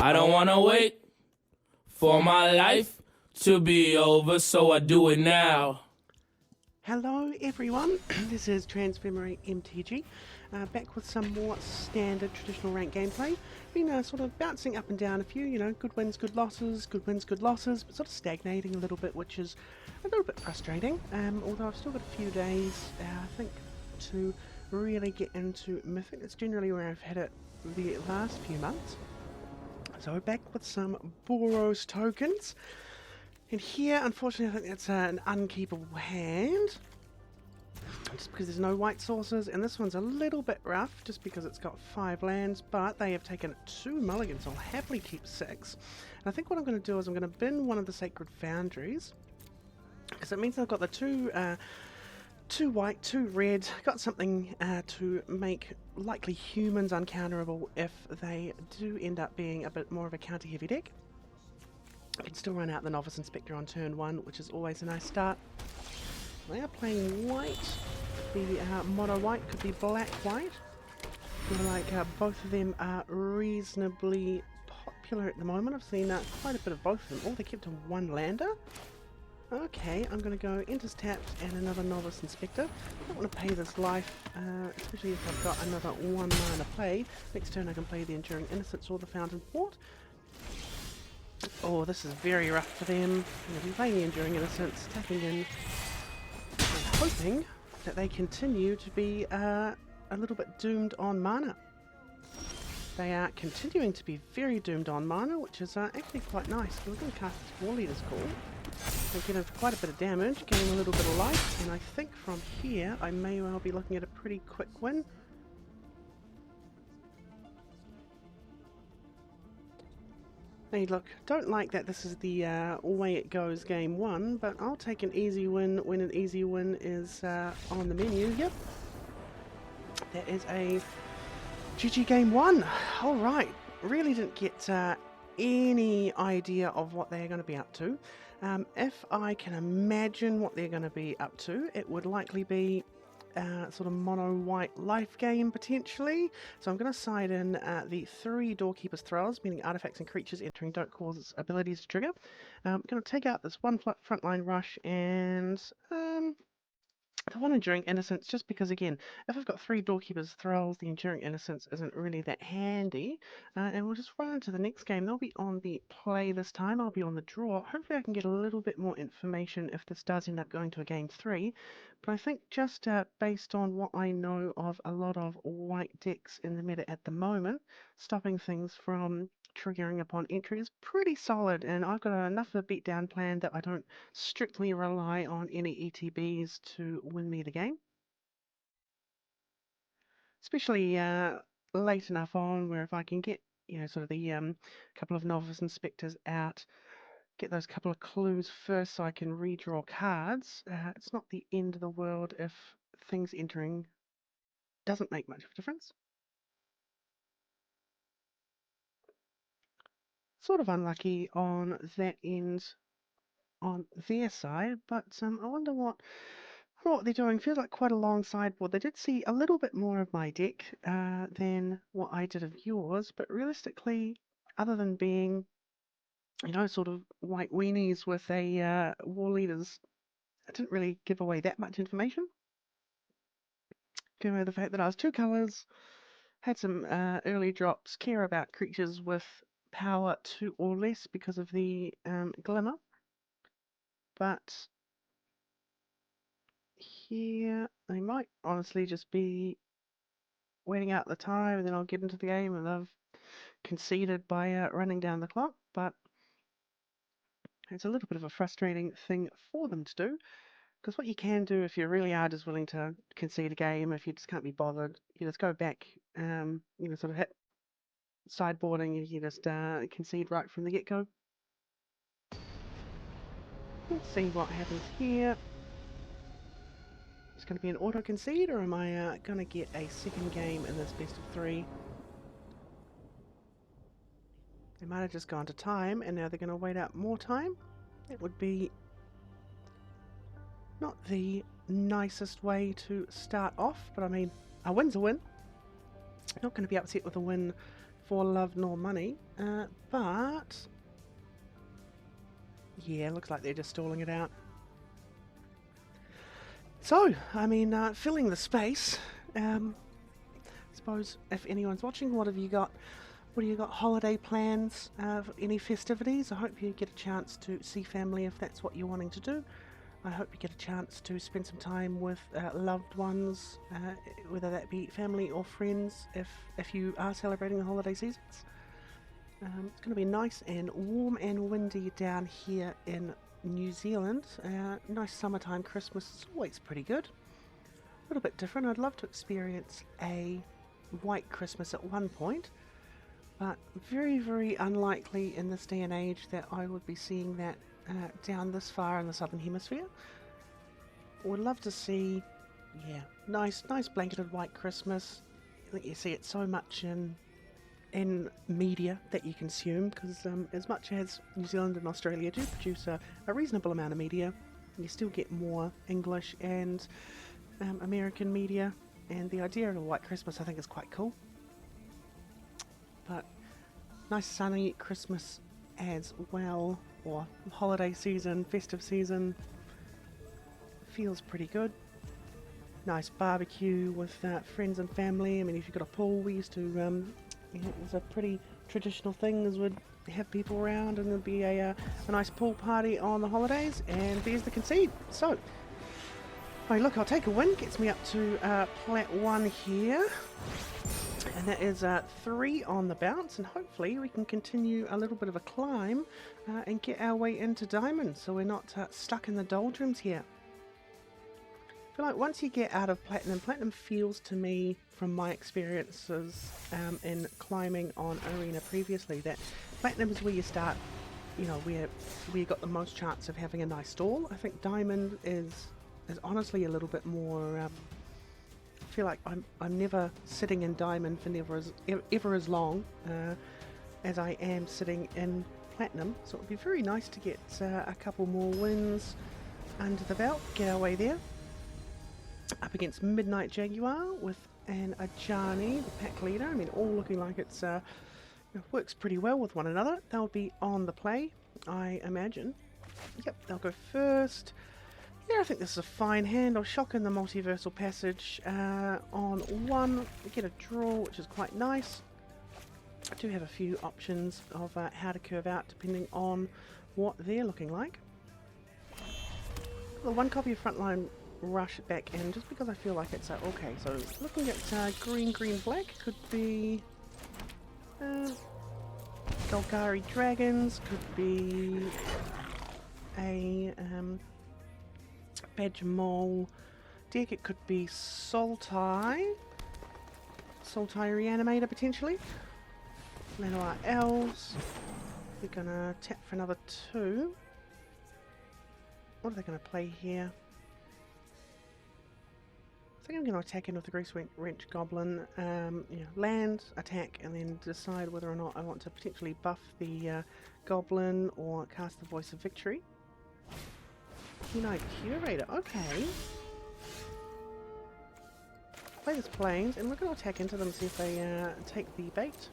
I don't wanna wait for my life to be over, so I do it now. Hello everyone, this is Transfemory MTG, back with some more standard traditional rank gameplay. Been sort of bouncing up and down a few, you know, good wins, good losses, good wins, good losses, but sort of stagnating a little bit, which is a little bit frustrating, although I've still got a few days, I think, to really get into Mythic. It's generally where I've had it the last few months. So we're back with some Boros Tokens. And here, unfortunately, I think it's an unkeepable hand. Just because there's no white sources, and this one's a little bit rough, just because it's got 5 lands, but they have taken 2 mulligans, so I'll happily keep 6. And I think what I'm going to do is I'm going to bin one of the Sacred Foundries, because it means I've got the 2 white, 2 red, got something to make likely humans uncounterable if they do end up being a bit more of a counter-heavy deck. I can still run out the Novice Inspector on turn 1, which is always a nice start. They are playing white. Could be mono white, could be black white. I feel like both of them are reasonably popular at the moment. I've seen quite a bit of both of them. Oh, they kept a 1 lander. Okay, I'm going to go Enters Tapped and another Novice Inspector. I don't want to pay this life, especially if I've got another 1 mana play. Next turn I can play the Enduring Innocence or the Fountain Port. Oh, this is very rough for them. They'll be playing the Enduring Innocence, tapping in, and hoping that they continue to be a little bit doomed on mana. They are continuing to be very doomed on mana, which is actually quite nice. We're going to cast this War Leader's Call. They get into quite a bit of damage, getting a little bit of life, and I think from here I may well be looking at a pretty quick win. Hey look, don't like that this is the way it goes game 1, but I'll take an easy win when an easy win is on the menu. Yep, that is a GG game 1. Alright, really didn't get any idea of what they're going to be up to. If I can imagine what they're going to be up to, it would likely be sort of mono white life game potentially. So I'm going to side in the 3 Doorkeeper's Thralls, meaning artifacts and creatures entering don't cause its abilities to trigger. I'm going to take out this 1 frontline rush and the 1 Enduring Innocence, just because again, if I've got 3 Doorkeeper's Thralls, the Enduring Innocence isn't really that handy. And we'll just run into the next game. They'll be on the play this time, I'll be on the draw. Hopefully I can get a little bit more information if this does end up going to a game 3. But I think just based on what I know of a lot of white decks in the meta at the moment, stopping things from triggering upon entry is pretty solid, and I've got enough of a beatdown plan that I don't strictly rely on any ETBs to win me the game. Especially late enough on where if I can get, you know, sort of the couple of Novice Inspectors out, get those couple of clues first so I can redraw cards, it's not the end of the world if things entering doesn't make much of a difference. Sort of unlucky on that end on their side, but I wonder what they're doing. Feels like quite a long sideboard. They did see a little bit more of my deck than what I did of yours, but realistically, other than being, you know, sort of white weenies with a War Leaders, I didn't really give away that much information. Given the fact that I was 2 colours, had some early drops, care about creatures with power 2 or less because of the Glimmer. But here, they might honestly just be waiting out the time and then I'll get into the game and I've conceded by running down the clock. But it's a little bit of a frustrating thing for them to do, because what you can do if you really are just willing to concede a game, if you just can't be bothered, you just go back, you know, sort of hit sideboarding and you just concede right from the get-go. Let's see what happens here. It's going to be an auto concede, or am I going to get a second game in this best of 3? They might have just gone to time and now they're going to wait out more time. It would be not the nicest way to start off, but I mean, a win's a win. Not going to be upset with a win for love nor money, but yeah, looks like they're just stalling it out. So, I mean, filling the space. I suppose if anyone's watching, what have you got? What do you got? Holiday plans? For any festivities? I hope you get a chance to see family if that's what you're wanting to do. I hope you get a chance to spend some time with loved ones, whether that be family or friends, if you are celebrating the holiday seasons. It's going to be nice and warm and windy down here in New Zealand. Nice summertime Christmas is always pretty good. A little bit different. I'd love to experience a white Christmas at one point, but very, very unlikely in this day and age that I would be seeing that down this far in the southern hemisphere. Would love to see, yeah, nice blanketed white Christmas. I think you see it so much in media that you consume, because as much as New Zealand and Australia do produce a reasonable amount of media, you still get more English and American media, and the idea of a white Christmas I think is quite cool. But nice sunny Christmas as well, or holiday season, festive season, feels pretty good. Nice barbecue with friends and family. I mean, if you've got a pool, we used to it was a pretty traditional thing, as we'd have people around and there'd be a nice pool party on the holidays, and there's the concede. So, hey, look, I'll take a win, gets me up to plat 1 here, and that is 3 on the bounce, and hopefully we can continue a little bit of a climb and get our way into diamond, so we're not stuck in the doldrums here. I feel like once you get out of platinum feels to me, from my experiences in climbing on arena previously, that platinum is where you start, you know, where you got the most chance of having a nice stall. I think diamond is honestly a little bit more. I feel like I'm never sitting in diamond for ever as long as I am sitting in platinum. So it would be very nice to get a couple more wins under the belt, get our way there. Up against Midnight Jaguar with an Ajani, the pack leader. I mean, all looking like it works pretty well with one another. They'll be on the play, I imagine. Yep, they'll go first. Yeah, I think this is a fine hand. I'll shock in the multiversal passage on 1. We get a draw, which is quite nice. I do have a few options of how to curve out depending on what they're looking like. The 1 copy of Frontline Rush back in, just because I feel like it's okay. So looking at green, black, could be Golgari Dragons, could be a Badgemole deck, it could be Sultai Reanimator potentially. Lanoir Elves, we're gonna tap for another 2. What are they gonna play here? I think I'm going to attack in with the Grease Wrench Goblin, land, attack, and then decide whether or not I want to potentially buff the Goblin or cast the Voice of Victory. Keen-Eyed Curator, okay. Play this Plains, and we're going to attack into them and see if they take the bait.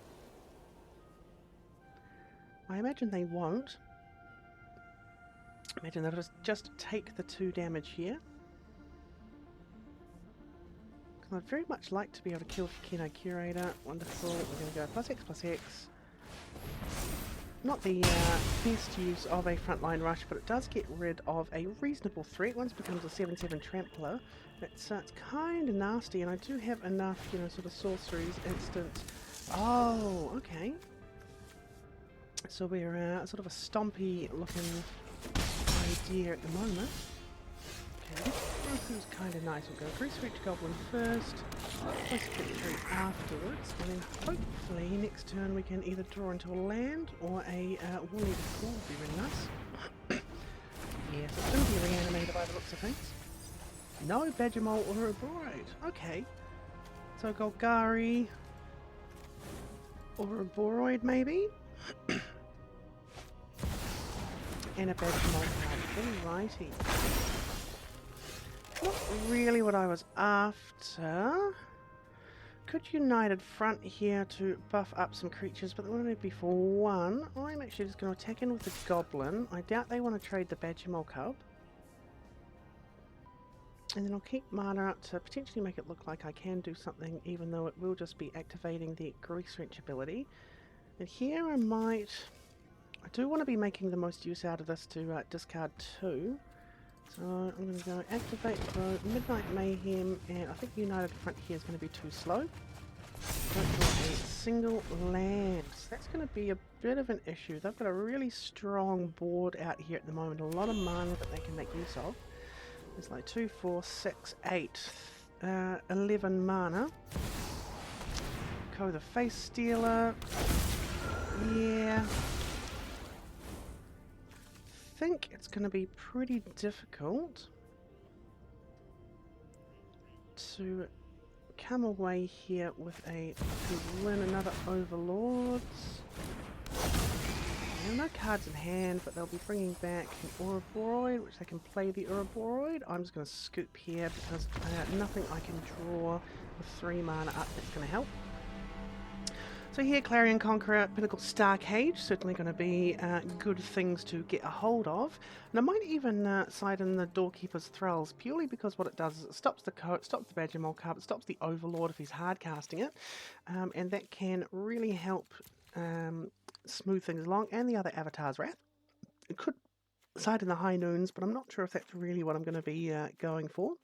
I imagine they won't. Imagine they'll just take the 2 damage here. I'd very much like to be able to kill Keen-Eyed Curator. Wonderful. We're going to go +X/+X. Not the best use of a frontline rush, but it does get rid of a reasonable threat. Once it becomes a 7/7 Trampler, it's kind of nasty, and I do have enough, sort of sorceries, instant. Oh, okay. So we're sort of a stompy looking idea at the moment. Okay, this is kind of nice. We'll go Grease Wrench Goblin first, Voice of Victory afterwards, and then hopefully next turn we can either draw into a land or a Woolly Pool would be really nice. Yes, it's going to be reanimated by the looks of things. No Badgermole or a Boroid. Okay. So Golgari or a Boroid maybe? And a Badgermole card. Alrighty. Not really what I was after. could United Front here to buff up some creatures, but they want to be for one. I'm actually just going to attack in with the Goblin. I doubt they want to trade the Badgermole Cub. And then I'll keep mana up to potentially make it look like I can do something, even though it will just be activating the Grease Wrench ability. And here I do want to be making the most use out of this to discard 2. So I'm going to go activate the Midnight Mayhem, and I think United Front here is going to be too slow. Don't draw a single land. So that's going to be a bit of an issue. They've got a really strong board out here at the moment, a lot of mana that they can make use of. There's like 2, 4, 6, 8, 11 mana. Go the Face Stealer. Yeah. I think it's going to be pretty difficult to come away here with to win another Overlords. There are no cards in hand, but they'll be bringing back an Ouroboros, which they can play the Ouroboros. I'm just going to scoop here because nothing I can draw with 3 mana up that's going to help. So here, Clarion Conqueror, Pinnacle Starcage, certainly going to be good things to get a hold of. And I might even side in the Doorkeeper's Thralls, purely because what it does is it stops the Badgermole Cub, it stops the Overlord if he's hard casting it, and that can really help smooth things along, and the other Avatar's Wrath. It could side in the High Noons, but I'm not sure if that's really what I'm going to be going for.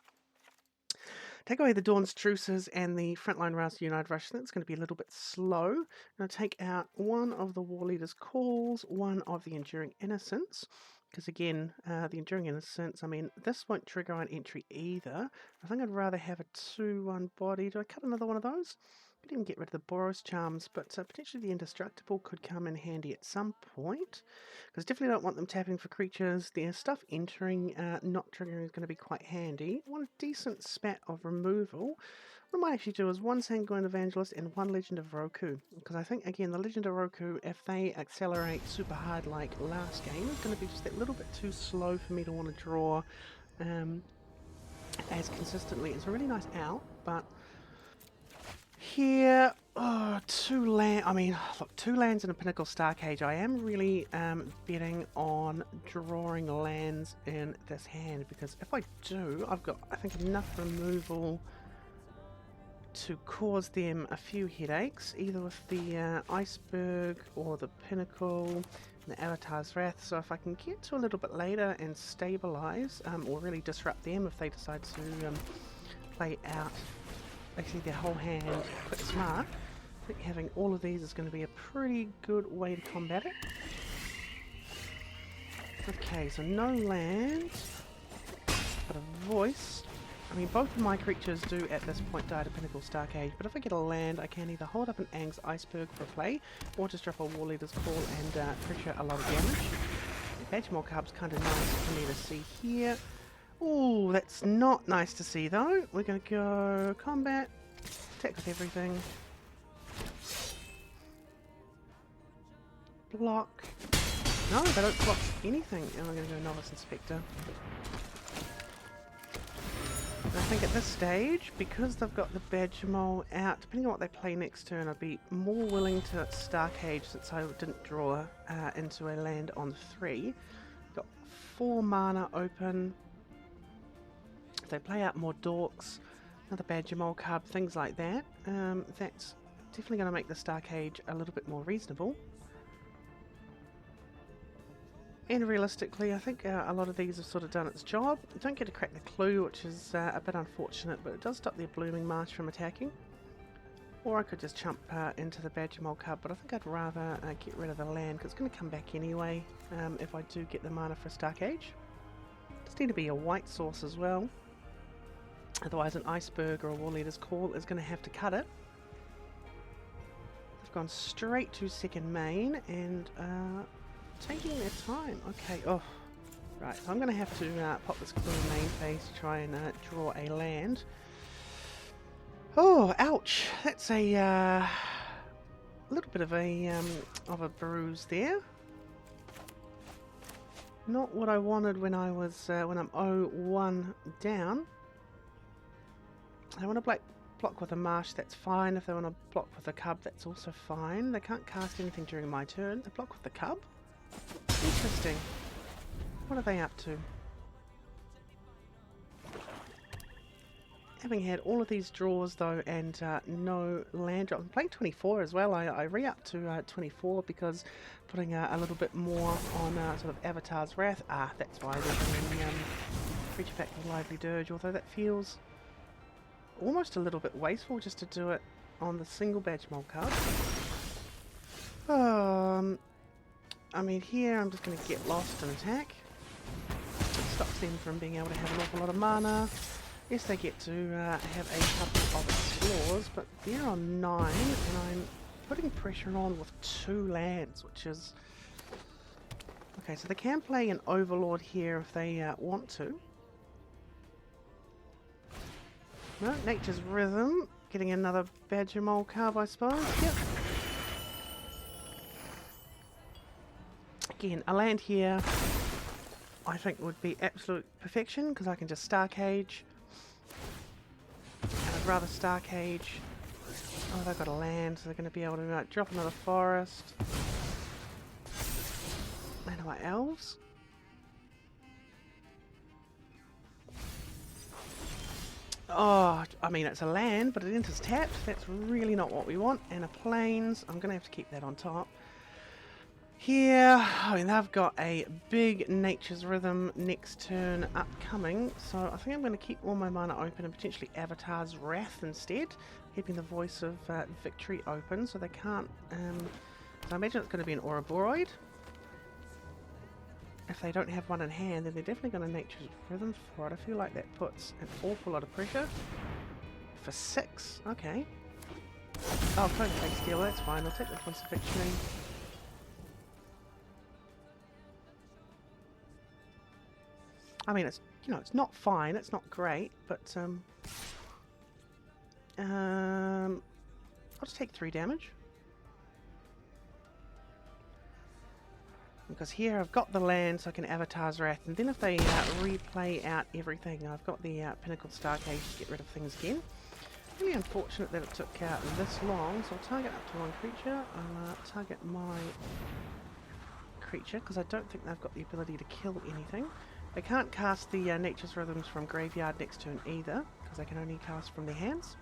Take away the Dawn's Truces and the Frontline Rouse United Rush. That's going to be a little bit slow. I'm going to take out one of the War Leader's Calls, one of the Enduring Innocence. Because again, the Enduring Innocence, I mean, this won't trigger on entry either. I think I'd rather have a 2/1 body. Do I cut another one of those? Could even get rid of the Boros Charms, but potentially the Indestructible could come in handy at some point. Because definitely don't want them tapping for creatures. Their stuff entering, not triggering is going to be quite handy. I want a decent spat of removal. What I might actually do is 1 Sanguine Evangelist and 1 Legend of Roku. Because I think, again, the Legend of Roku, if they accelerate super hard like last game, is going to be just that little bit too slow for me to want to draw as consistently. It's a really nice out, but here, oh, 2 land. I mean, look, 2 lands in a Pinnacle Starcage. I am really betting on drawing lands in this hand, because if I do, I've got, I think, enough removal to cause them a few headaches, either with the Iceberg or the Pinnacle and the Avatar's Wrath. So if I can get to a little bit later and stabilize, or really disrupt them if they decide to play out actually their whole hand quick smart, I think having all of these is going to be a pretty good way to combat it. Okay, so no land, but a voice. I mean, both of my creatures do at this point die to Pinnacle Starcage, but if I get a land, I can either hold up an Ang's Iceberg for a play, or just drop a War Leader's Call and pressure a lot of damage. The Badgermole Cub's kind of nice for me to see here. Ooh, that's not nice to see though. We're going to go combat, attack with everything. Block. No, they don't block anything. And I'm going to go Novice Inspector. And I think at this stage, because they've got the Badgermole out, depending on what they play next turn, I'd be more willing to Starcage since I didn't draw into a land on 3. Got 4 mana open. If they play out more Dorks, another Badgermole Cub, things like that, that's definitely going to make the Starcage a little bit more reasonable. And realistically, I think a lot of these have sort of done its job. You don't get to crack the clue, which is a bit unfortunate, but it does stop their Blooming Marsh from attacking. Or I could just jump into the Badgermole Cub, but I think I'd rather get rid of the land, because it's going to come back anyway if I do get the mana for a Starcage. Just need to be a white source as well. Otherwise an Iceberg or a War Leader's Call is going to have to cut it. They've gone straight to second main and taking their time. Okay, oh, right, so I'm going to have to pop this Clue main phase to try and draw a land. Oh, ouch! That's a little bit of a bruise there. Not what I wanted when I was when I'm 0-1 down. I want to block with a marsh, that's fine. If they want to block with a cub, that's also fine. They can't cast anything during my turn. They block with the cub? Interesting. What are they up to? Having had all of these draws though, and no land drop. I'm playing 24 as well. I re-up to 24 because putting a little bit more on sort of Avatar's Wrath. Ah, that's why they're bringing Creature Factor with Lively Dirge, although that feels almost a little bit wasteful just to do it on the single badge mold card. I mean, here I'm just going to get lost and attack. It stops them from being able to have an awful lot of mana. Yes, they get to have a couple of explores, but they're on 9, and I'm putting pressure on with 2 lands, which is... Okay, so they can play an Overlord here if they want to. No, Nature's Rhythm. Getting another Badger Mole Carb, I suppose. Yep. Again, a land here I think would be absolute perfection, because I can just Star Cage. And I'd rather Star Cage. Oh, they've got a land, so they're going to be able to drop another forest. And my elves. Oh, I mean, it's a land, but it enters tapped. That's really not what we want. And a plains. I'm going to have to keep that on top. Here, I mean, they've got a big Nature's Rhythm next turn upcoming. So I think I'm going to keep all my mana open and potentially Avatar's Wrath instead. Keeping the Voice of Victory open so they can't... so I imagine it's going to be an Ouroboros. If they don't have one in hand, then they're definitely going to Nature's Rhythm for it. I feel like that puts an awful lot of pressure. For 6, okay. Oh, Code Fake Steel, that's fine. I'll take the Voice of Victory. I mean, it's, you know, it's not fine, it's not great, but I'll just take 3 damage. Because here I've got the land, so I can Avatar's Wrath, and then if they replay out everything, I've got the Pinnacled Starcade to get rid of things again. Really unfortunate that it took this long, so I'll target up to 1 creature. I'll target my creature, because I don't think they've got the ability to kill anything. They can't cast the Nature's Rhythms from Graveyard next turn either, because they can only cast from their hands.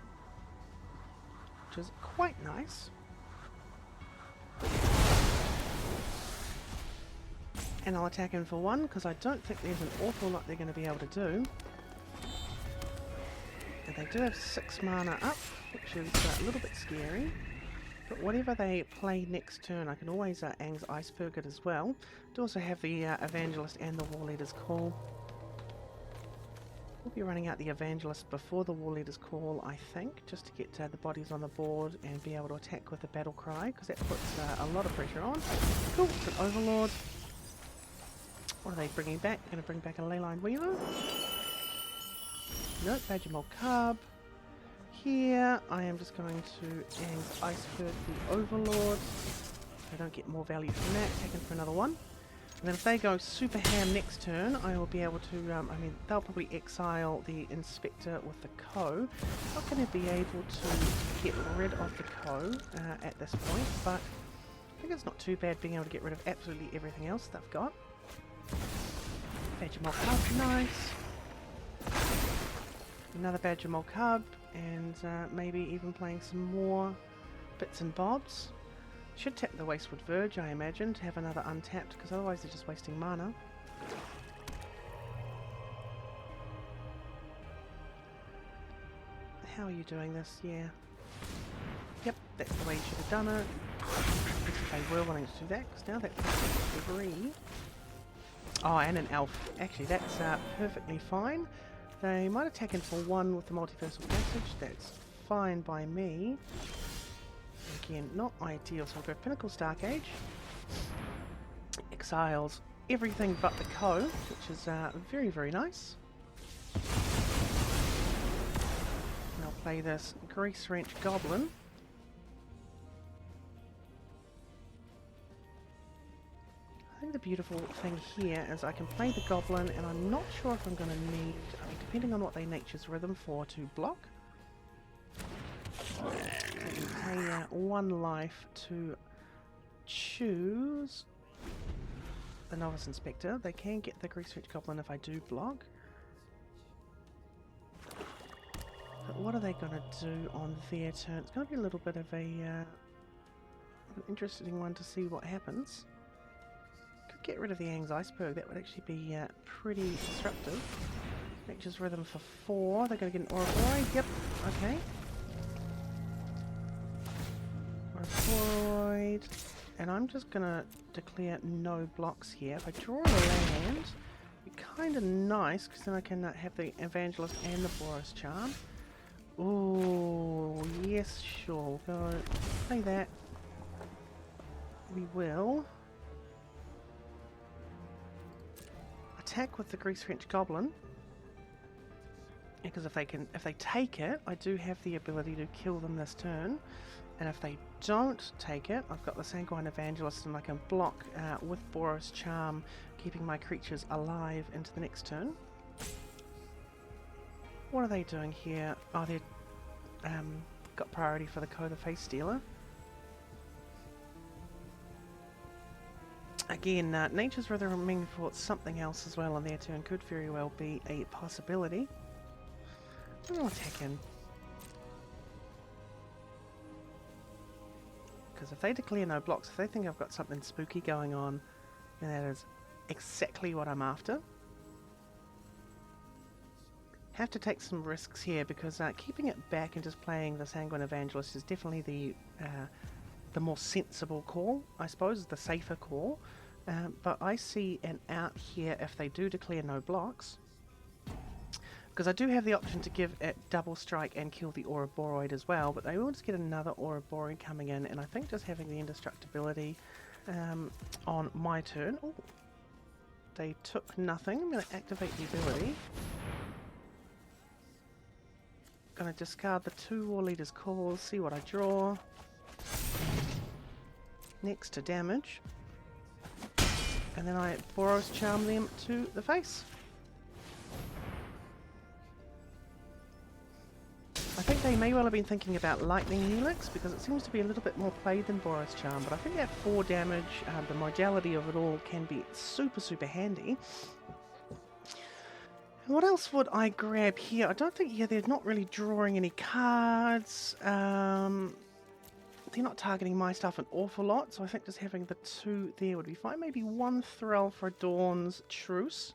Which is quite nice. And I'll attack him for 1, because I don't think there's an awful lot they're going to be able to do. And they do have 6 mana up, which is a little bit scary. But whatever they play next turn, I can always Aang's Iceberg it as well. Do also have the Evangelist and the War Leader's Call. We'll be running out the Evangelist before the War Leader's Call, I think, just to get the bodies on the board and be able to attack with the Battle Cry, because that puts a lot of pressure on. Cool, it's an Overlord. What are they bringing back? Going to bring back a Leyline Weaver. Nope, Badger Mole Cub. Here, I am just going to Aang's Iceberg the Overlord. I don't get more value from that, taken for another 1. And then if they go Super Ham next turn, I will be able to, I mean, they'll probably exile the Inspector with the Co. Not going to be able to get rid of the Co at this point, but I think it's not too bad being able to get rid of absolutely everything else they've got. Badger Mole Cub, nice. Another Badger Mole Cub, and maybe even playing some more bits and bobs. Should tap the Wastewood Verge, I imagine, to have another untapped, because otherwise they're just wasting mana. How are you doing this? Yeah. Yep, that's the way you should have done it. If they were willing to do that, because now that's 3. Oh, and an elf. Actually, that's perfectly fine. They might attack in for 1 with the Multiversal Passage. That's fine by me. Again, not ideal, so I'll go Pinnacle Starcage. Exiles everything but the Co, which is very, very nice. And I'll play this Grease Wrench Goblin. I think the beautiful thing here is I can play the Goblin, and I'm not sure if I'm going to need, I mean, depending on what they Nature's Rhythm for, to block. pay 1 life to choose the Novice Inspector. They can get the Greasefetch Goblin if I do block. But what are they going to do on their turn? It's going to be a little bit of an interesting one to see what happens. Could get rid of the Aang's Iceberg. That would actually be pretty disruptive. Nature's Rhythm for 4. They're going to get an Ouroboros. Yep. Okay. Ouroboros. And I'm just going to declare no blocks here. If I draw a land, it'd be kind of nice because then I can have the Evangelist and the Boros Charm. Oh, yes, sure. We'll go play that. We will attack with the Greasefetch Goblin. Because if they take it, I do have the ability to kill them this turn. And if they don't take it, I've got the Sanguine Evangelist and I can block with Boros Charm, keeping my creatures alive into the next turn. What are they doing here? Oh, they've got priority for the Code of Face Stealer. Again, Nature's Rhythm for something else as well on their turn could very well be a possibility. I'm going to attack in. Because if they declare no blocks, if they think I've got something spooky going on, then that is exactly what I'm after. Have to take some risks here because keeping it back and just playing the Sanguine Evangelist is definitely the more sensible call, I suppose, the safer call. But I see an out here if they do declare no blocks. Because I do have the option to give it double strike and kill the Ouroboros as well, but they will just get another Ouroboros coming in, and I think just having the indestructibility on my turn. Ooh, they took nothing. I'm going to activate the ability. Going to discard the 2 War Leader's Calls, see what I draw. Next to damage. And then I Boros Charm them to the face. I think they may well have been thinking about Lightning Helix because it seems to be a little bit more played than Boros Charm, but I think that 4 damage, the modality of it all can be super, super handy. And what else would I grab here? I don't think, they're not really drawing any cards. They're not targeting my stuff an awful lot, so I think just having the 2 there would be fine. Maybe 1 Thrall for Dawn's Truce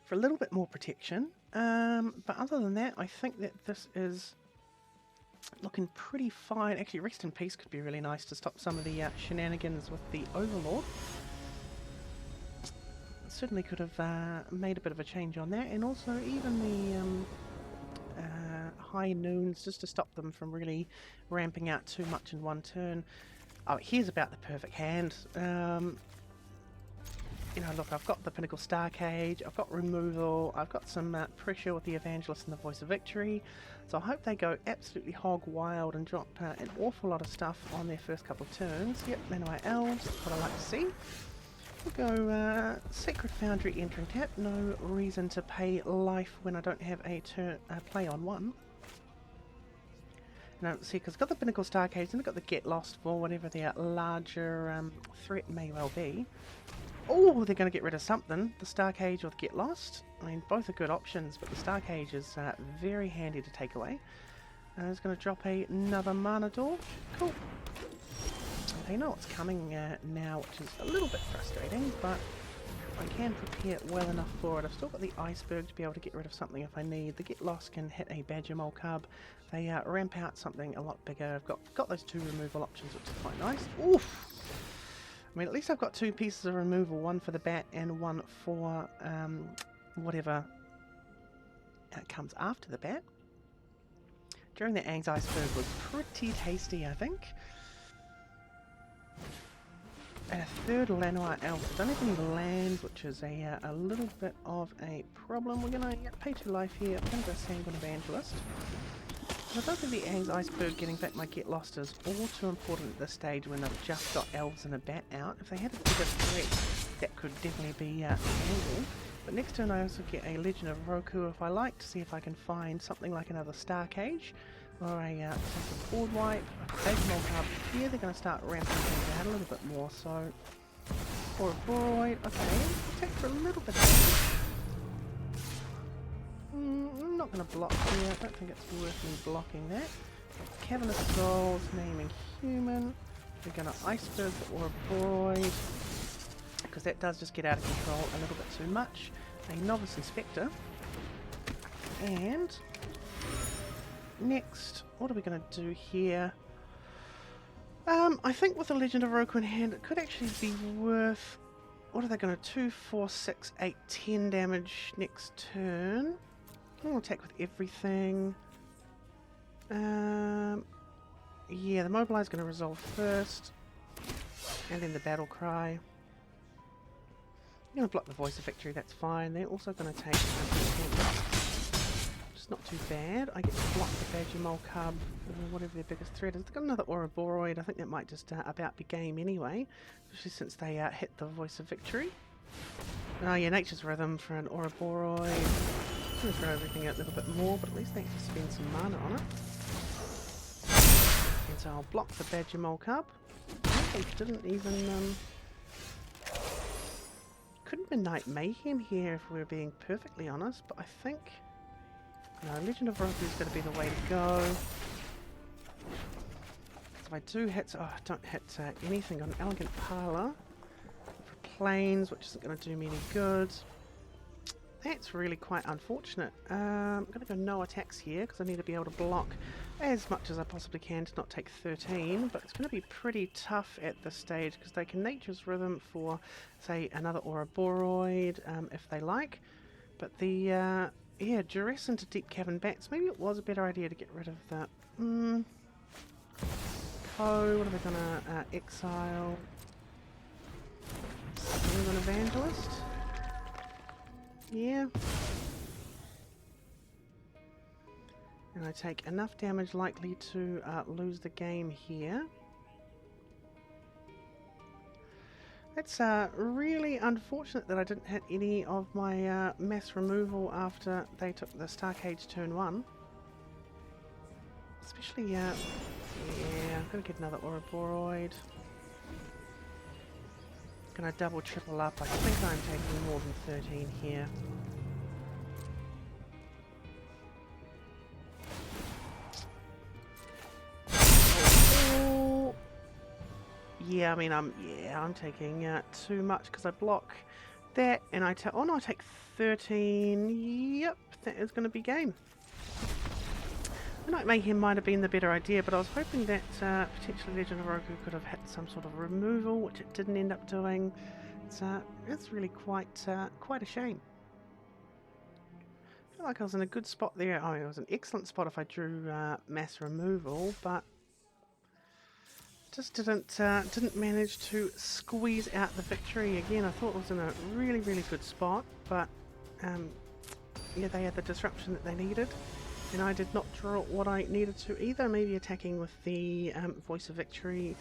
for a little bit more protection. But other than that, I think that this is looking pretty fine. Actually, Rest in Peace could be really nice to stop some of the shenanigans with the Overlord. Certainly could have made a bit of a change on that, and also even the High Noons, just to stop them from really ramping out too much in one turn. Oh, here's about the perfect hand. You know, look, I've got the Pinnacle Star Cage, I've got removal, I've got some pressure with the Evangelist and the Voice of Victory, so I hope they go absolutely hog wild and drop an awful lot of stuff on their first couple of turns. Yep, Manawai Elves, that's what I like to see. We'll go Sacred Foundry entering tap, no reason to pay life when I don't have a turn play on 1. Now, see, because I've got the Pinnacle Star Cage and I've got the Get Lost for whatever their larger threat may well be. Oh, they're going to get rid of something. The Star Cage or the Get Lost. I mean, both are good options, but the Star Cage is very handy to take away. It's going to drop another Mana Dork. Cool. They know what's coming now, which is a little bit frustrating, but I can prepare well enough for it. I've still got the Iceberg to be able to get rid of something if I need. The Get Lost can hit a Badger Mole Cub. They ramp out something a lot bigger. I've got those 2 removal options, which is quite nice. Oof! I mean, at least I've got 2 pieces of removal, 1 for the bat and 1 for whatever comes after the bat. During the Aang's Iceberg was pretty tasty, I think. And a 3rd Lanoir Elf. I don't have any lands, which is a little bit of a problem. We're going to pay 2 life here. I'm going to go Sanguine Evangelist. I don't think the Aang's Iceberg getting back my Get Lost is all too important at this stage when I've just got Elves and a Bat out. If they had a bigger threat, that could definitely be handled. But next turn I also get a Legend of Roku if I like, to see if I can find something like another Star Cage. or a board wipe, big mold hub. Here they're going to start ramping things out a little bit more, so... Or a Boroid, okay, take for a little bit of damage. I'm not going to block here, I don't think it's worth me blocking that. Cavernous Souls, naming human. We're going to Iceberg or a Boroid, because that does just get out of control a little bit too much. A Novice Inspector. And next, what are we going to do here? I think with the Legend of Roku in hand, it could actually be worth... What are they going to... 2, 4, 6, 8, 10 damage next turn. I'm going to attack with everything. Yeah, the Mobilize is going to resolve first. And then the Battle Cry. I'm going to block the Voice of Victory, that's fine. They're also going to take... not too bad. I get to block the Badger Mole Cub, or whatever their biggest threat is. They've got another Ouroboros. I think that might just about be game anyway, especially since they hit the Voice of Victory. Oh yeah, Nature's Rhythm for an Ouroboros. I'm going to throw everything out a little bit more, but at least they have to spend some mana on it. And so I'll block the Badger Mole Cub. I think they didn't even... Could have been Night Mayhem here if we were being perfectly honest, but I think... No, Legend of Roku is going to be the way to go. If I do hit... Oh, I don't hit anything on Elegant Parlour. For Plains, which isn't going to do me any good. That's really quite unfortunate. I'm going to go no attacks here, because I need to be able to block as much as I possibly can to not take 13. But it's going to be pretty tough at this stage, because they can Nature's Rhythm for, say, another Ouroboros, if they like. But the... yeah, Duress into Deep Cavern Bats. Maybe it was a better idea to get rid of that. Co, what are they gonna exile? An Evangelist? Yeah. And I take enough damage likely to lose the game here. It's really unfortunate that I didn't hit any of my mass removal after they took the Starcade turn 1. Especially, yeah, I'm going to get another Ouroboros. Going to double, triple up. I think I'm taking more than 13 here. Yeah, I mean, I'm taking too much because I block that, and I take. Oh no, I take 13. Yep, that is going to be game. The Night Mayhem might have been the better idea, but I was hoping that potentially Legend of Roku could have hit some sort of removal, which it didn't end up doing. It's really quite a shame. I feel like I was in a good spot there. I mean, it was an excellent spot if I drew mass removal, but. Just didn't manage to squeeze out the victory again. I thought it was in a really, really good spot, but yeah, they had the disruption that they needed, and I did not draw what I needed to either. Maybe attacking with the Voice of Victory,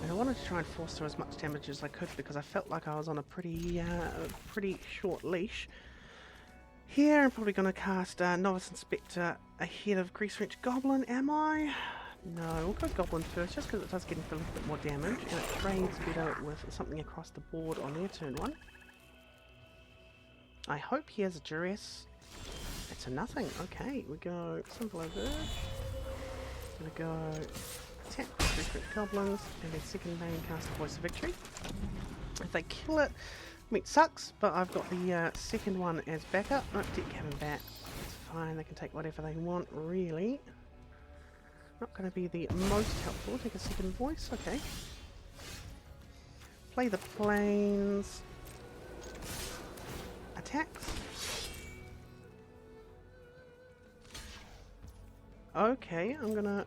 and I wanted to try and force through as much damage as I could because I felt like I was on a pretty short leash. Here, I'm probably going to cast Novice Inspector ahead of Grease-Wrench Goblin. Am I? No, we'll go Goblin first, just because it does get a little bit more damage, and it trades better with something across the board on their turn 1. I hope he has a Duress. It's a nothing. Okay, we go Symbol Verge. We're going to go attack with different goblins, and then second main cast the Voice of Victory. If they kill it, I mean, it sucks, but I've got the second one as backup. Not Deep Cavern Bat. It's fine, they can take whatever they want, really. Not going to be the most helpful. Take a second voice, okay. Play the planes. Attacks. Okay, I'm going to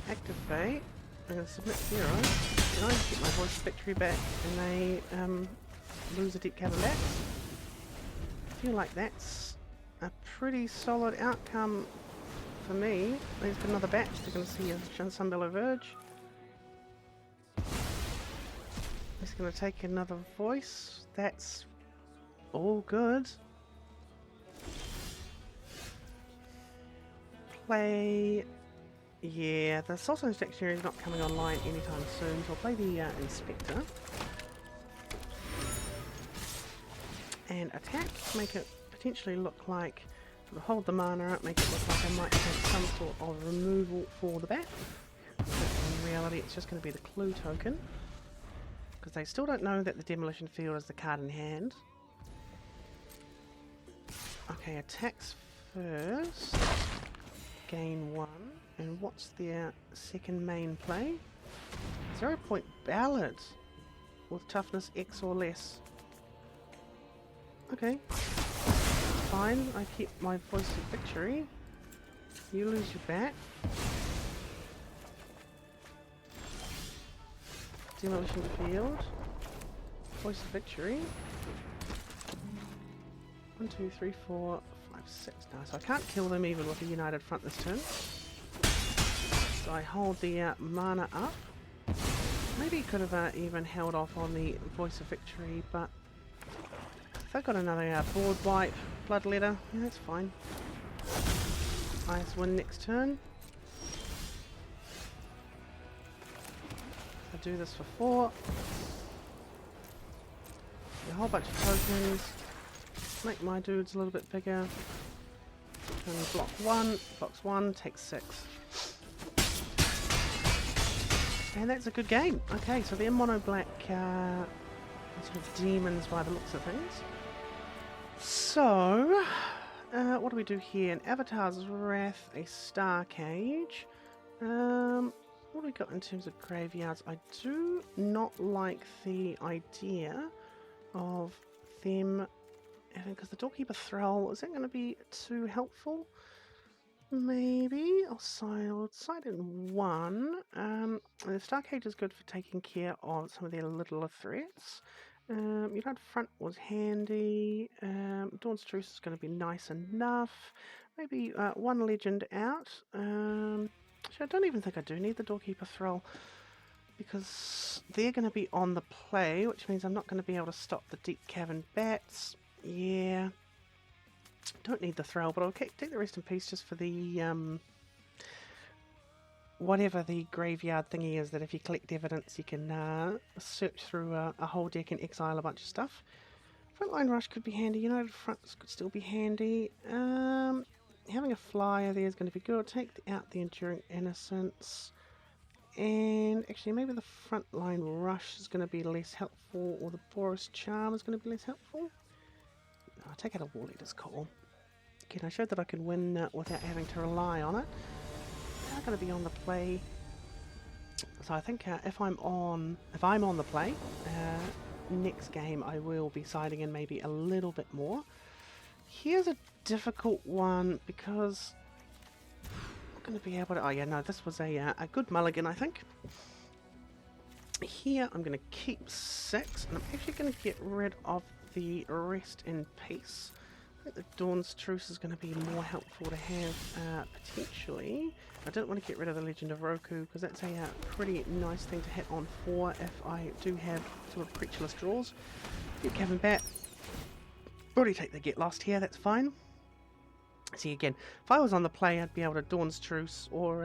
activate. I'm going to submit 0. Then I just get my Voice of Victory back, and they lose a Deep Cavern Bat. I feel like that's a pretty solid outcome. For me, there's another batch. They're going to see a Sunbellow Verge. He's going to take another voice. That's all good. play... Yeah, the Soulstone's Dictionary is not coming online anytime soon, so I'll play the Inspector. And attack, make it potentially look like... Sort of hold the mana up, make it look like I might have some sort of removal for the bat. But in reality, it's just going to be the clue token. Because they still don't know that the Demolition Field is the card in hand. Okay, attacks first. Gain 1. And what's their second main play? 0 point Ballad with toughness X or less. Okay. Fine, I keep my Voice of Victory. You lose your bat. Demolition Field. Voice of Victory. 1, 2, 3, 4, 5, 6. No, so I can't kill them even with a United Front this turn. So I hold the mana up. Maybe could have even held off on the Voice of Victory, but if I got another board wipe, Bloodletter, yeah, that's fine. Ice win next turn. I do this for 4. A whole bunch of tokens. Make my dudes a little bit bigger. Only block 1, blocks 1, takes 6. And that's a good game. Okay, so they're mono black sort of demons by the looks of things. So, what do we do here? An Avatar's Wrath, a Star Cage. What do we got in terms of graveyards? I do not like the idea of them, because the Doorkeeper Thrall, is that going to be too helpful? Maybe I'll side in 1. The Star Cage is good for taking care of some of their littler threats. United Front was handy. Dawn's Truce is going to be nice enough. Maybe 1 legend out. Actually, I don't even think I do need the Doorkeeper Thrall, because they're going to be on the play, which means I'm not going to be able to stop the Deep Cavern Bats. Yeah. Don't need the Thrall, but I'll take the Rest in Peace just for the, whatever the graveyard thingy is, that if you collect evidence you can search through a whole deck and exile a bunch of stuff. Frontline Rush could be handy, United Fronts could still be handy. Having a flyer there is going to be good. I'll take out the Enduring Innocence. And actually maybe the Frontline Rush is going to be less helpful, or the Boros Charm is going to be less helpful. No, I'll take out a War Leader's Call. Again, I showed that I could win without having to rely on it. They're going to be on the play. So I think if I'm on the play, next game I will be siding in maybe a little bit more. Here's a difficult one, because I'm going to be able to... Oh yeah, no, this was a good mulligan, I think. Here I'm going to keep 6, and I'm actually going to get rid of the Rest in Peace. I think the Dawn's Truce is going to be more helpful to have, potentially. I don't want to get rid of the Legend of Roku, because that's a pretty nice thing to hit on 4 if I do have sort of creatureless draws. Get Cavern Bat. Already take the Get Lost here, that's fine. See, again, if I was on the play, I'd be able to Dawn's Truce or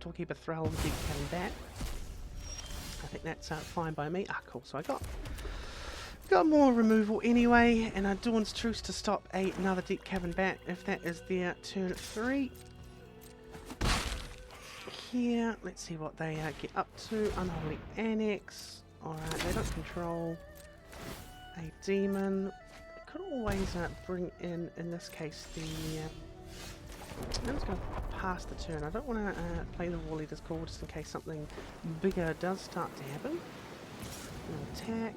Doorkeeper Thrall with Deep Cavern Bat. I think that's fine by me. Ah, cool. So I got more removal anyway, and a Dawn's Truce to stop another Deep Cavern Bat if that is their turn 3. Here, let's see what they get up to. Unholy Annex. Alright, they don't control a demon. Could always bring in this case, the... I'm just going to pass the turn. I don't want to play the War Leader's Call just in case something bigger does start to happen. Attack.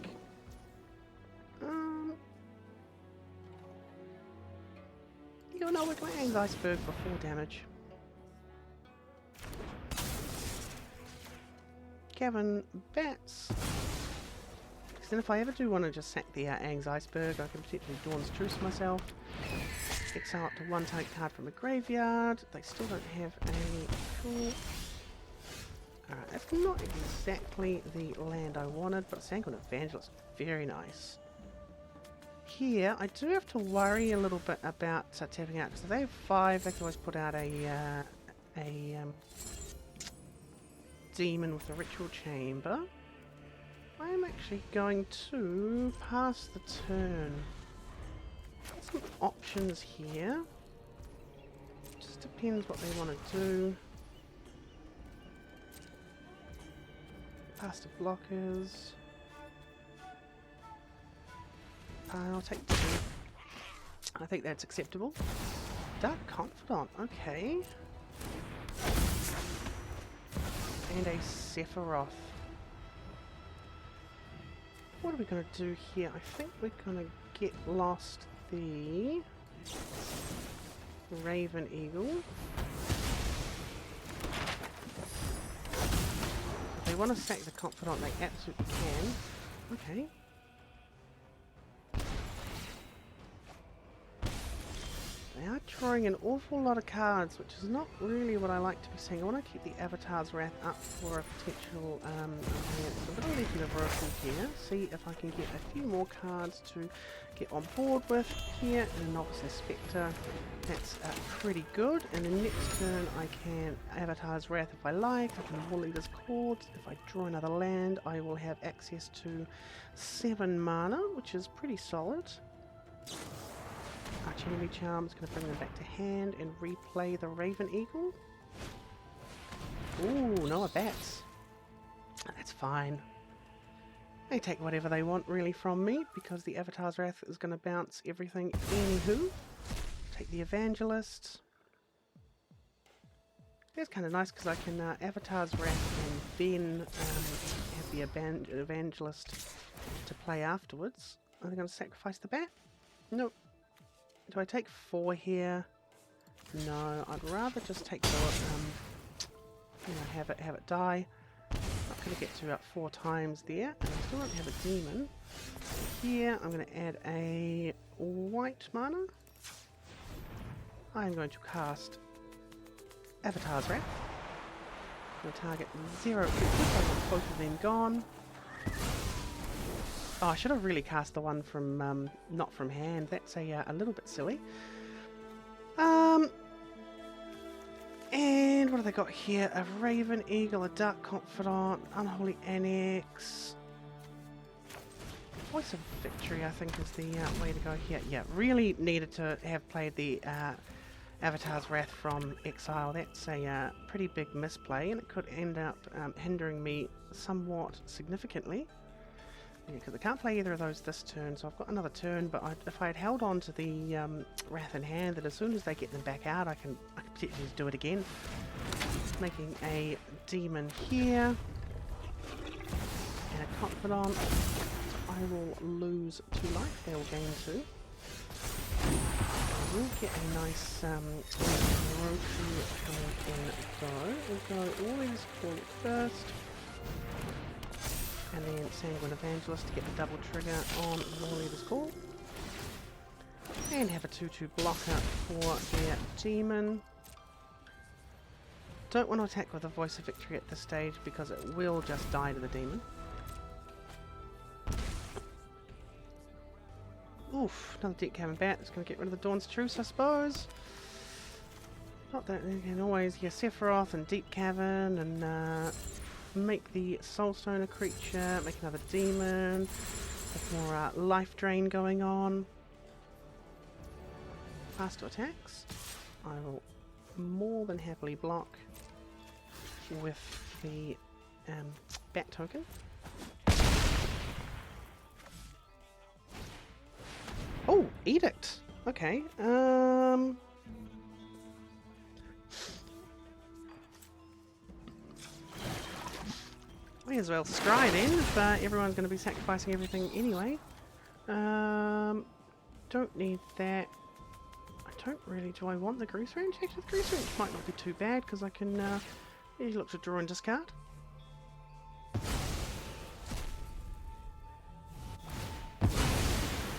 You know, we're going to Ang's Iceberg for 4 damage. Cavern Bats. Because then if I ever do want to just sack the Ang's Iceberg, I can potentially Dawn's Truce myself. Exile up to 1 target card from a graveyard. They still don't have a tool. Alright, that's not exactly the land I wanted, but Sanguine Evangelist, very nice. Here, I do have to worry a little bit about tapping out, because if they have 5, they can always put out a a demon with a ritual chamber, I'm actually going to pass the turn. Got some options here. Just depends what they want to do. Pass the blockers. I'll take 2. I think that's acceptable. Dark Confidant, okay. And a Sephiroth. What are we going to do here? I think we're going to get lost the Raven Eagle. If they want to sack the Confidant, they absolutely can. Okay. They are drawing an awful lot of cards, which is not really what I like to be seeing. I want to keep the Avatar's Wrath up for a potential advance. I'm going to leave the Versal here, see if I can get a few more cards to get on board with here. And a Novice Spectre, that's pretty good. And then next turn I can Avatar's Wrath if I like. I can War Leader's Chords. If I draw another land, I will have access to 7 mana, which is pretty solid. Archenemy Charm is going to bring them back to hand and replay the Raven Eagle. Ooh, no bats. That's fine. They take whatever they want really from me because the Avatar's Wrath is going to bounce everything anywho. Take the Evangelist. It's kind of nice because I can Avatar's Wrath and then have the Evangelist to play afterwards. Are they going to sacrifice the bat? Nope. Do I take 4 here? No, I'd rather just take the, have it die. Not going to get to about 4 times there, and I still don't have a demon. Here, I'm going to add a white mana. I'm going to cast Avatar's Wrath. I'm going to target 0 creatures. I want both of them gone. Oh, I should have really cast the one from, not from hand. That's a little bit silly. And what have they got here? A Raven Eagle, a Dark Confidant, Unholy Annex. Voice of Victory, I think, is the way to go here. Yeah, really needed to have played the Avatar's Wrath from Exile. That's a pretty big misplay, and it could end up hindering me somewhat significantly. Because I can't play either of those this turn, so I've got another turn, but if I had held on to the Wrath in hand, that as soon as they get them back out, I can potentially just do it again. Making a demon here, and a Confidant. So I will lose 2 life, they will gain 2. I will get a nice Roku coming in though. We'll go all these forward first. And then Sanguine Evangelist to get the double trigger on War Leader's Call. And have a 2/2 blocker for their demon. Don't want to attack with a Voice of Victory at this stage because it will just die to the demon. Oof, another Deep Cavern Bat. It's going to get rid of the Dawn's Truce, I suppose. Not that you can always, yeah, Sephiroth and Deep Cavern and make the Soulstone a creature, make another demon, with more life drain going on. Faster attacks. I will more than happily block with the bat token. Oh, Edict! Okay, may as well scry then, if everyone's going to be sacrificing everything anyway. Don't need that. I don't really... Do I want the Grease Range? Actually, the Grease Range might not be too bad, because I can easily look to draw and discard.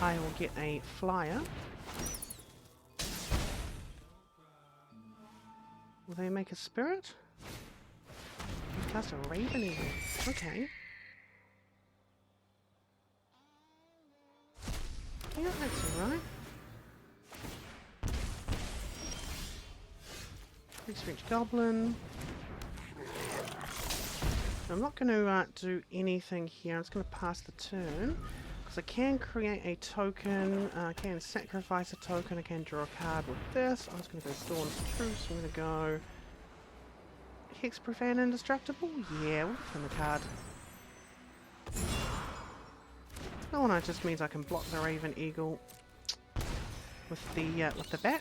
I will get a Flyer. Will they make a Spirit? Cast a Raven Eagle. Okay. Yeah, that's alright. Research Goblin. I'm not going to do anything here. I'm just going to pass the turn. Because I can create a token. I can sacrifice a token. I can draw a card with this. I'm just going to go Dawn's Truce. I'm going to go Hex Profane Indestructible. Yeah, we'll turn the card. Oh no, it just means I can block the Raven Eagle with the bat.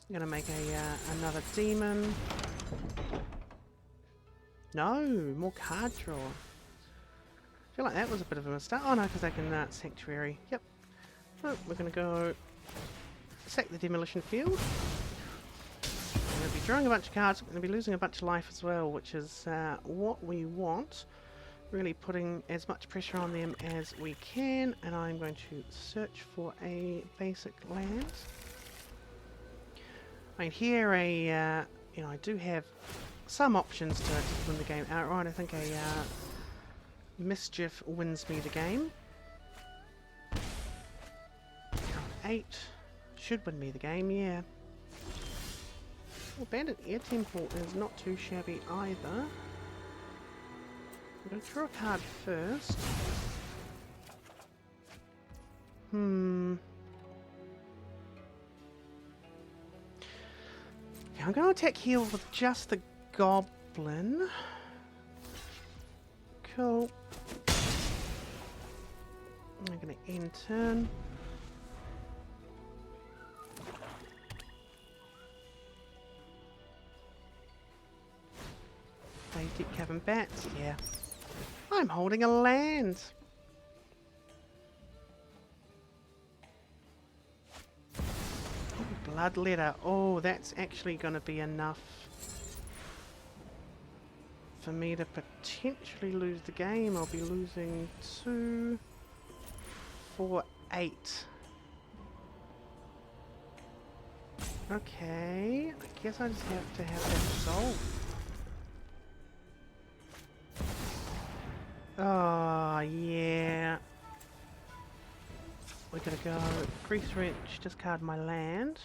I'm gonna make another demon. No, more card draw. I feel like that was a bit of a mistake. Oh no, because I can sanctuary. Yep. Oh, we're gonna go sack the demolition field. I'm gonna be drawing a bunch of cards. I'm gonna be losing a bunch of life as well, which is what we want. Really putting as much pressure on them as we can, and I'm going to search for a basic land. I mean, here you know, I do have some options to win the game outright. I think a Mischief wins me the game. 8 should win me the game, yeah. Well, Bandit Air Temple is not too shabby either. I'm going to draw a card first. Okay, I'm going to attack heal with just the Goblin. Cool. I'm going to end turn. Play Deep Cavern Bats, yeah. I'm holding a land. Bloodletter. Oh, that's actually going to be enough for me to potentially lose the game. I'll be losing 2, 4, 8. Okay, I guess I just have to have that solved. Oh, yeah. We're gonna go Grease Wrench, discard my land.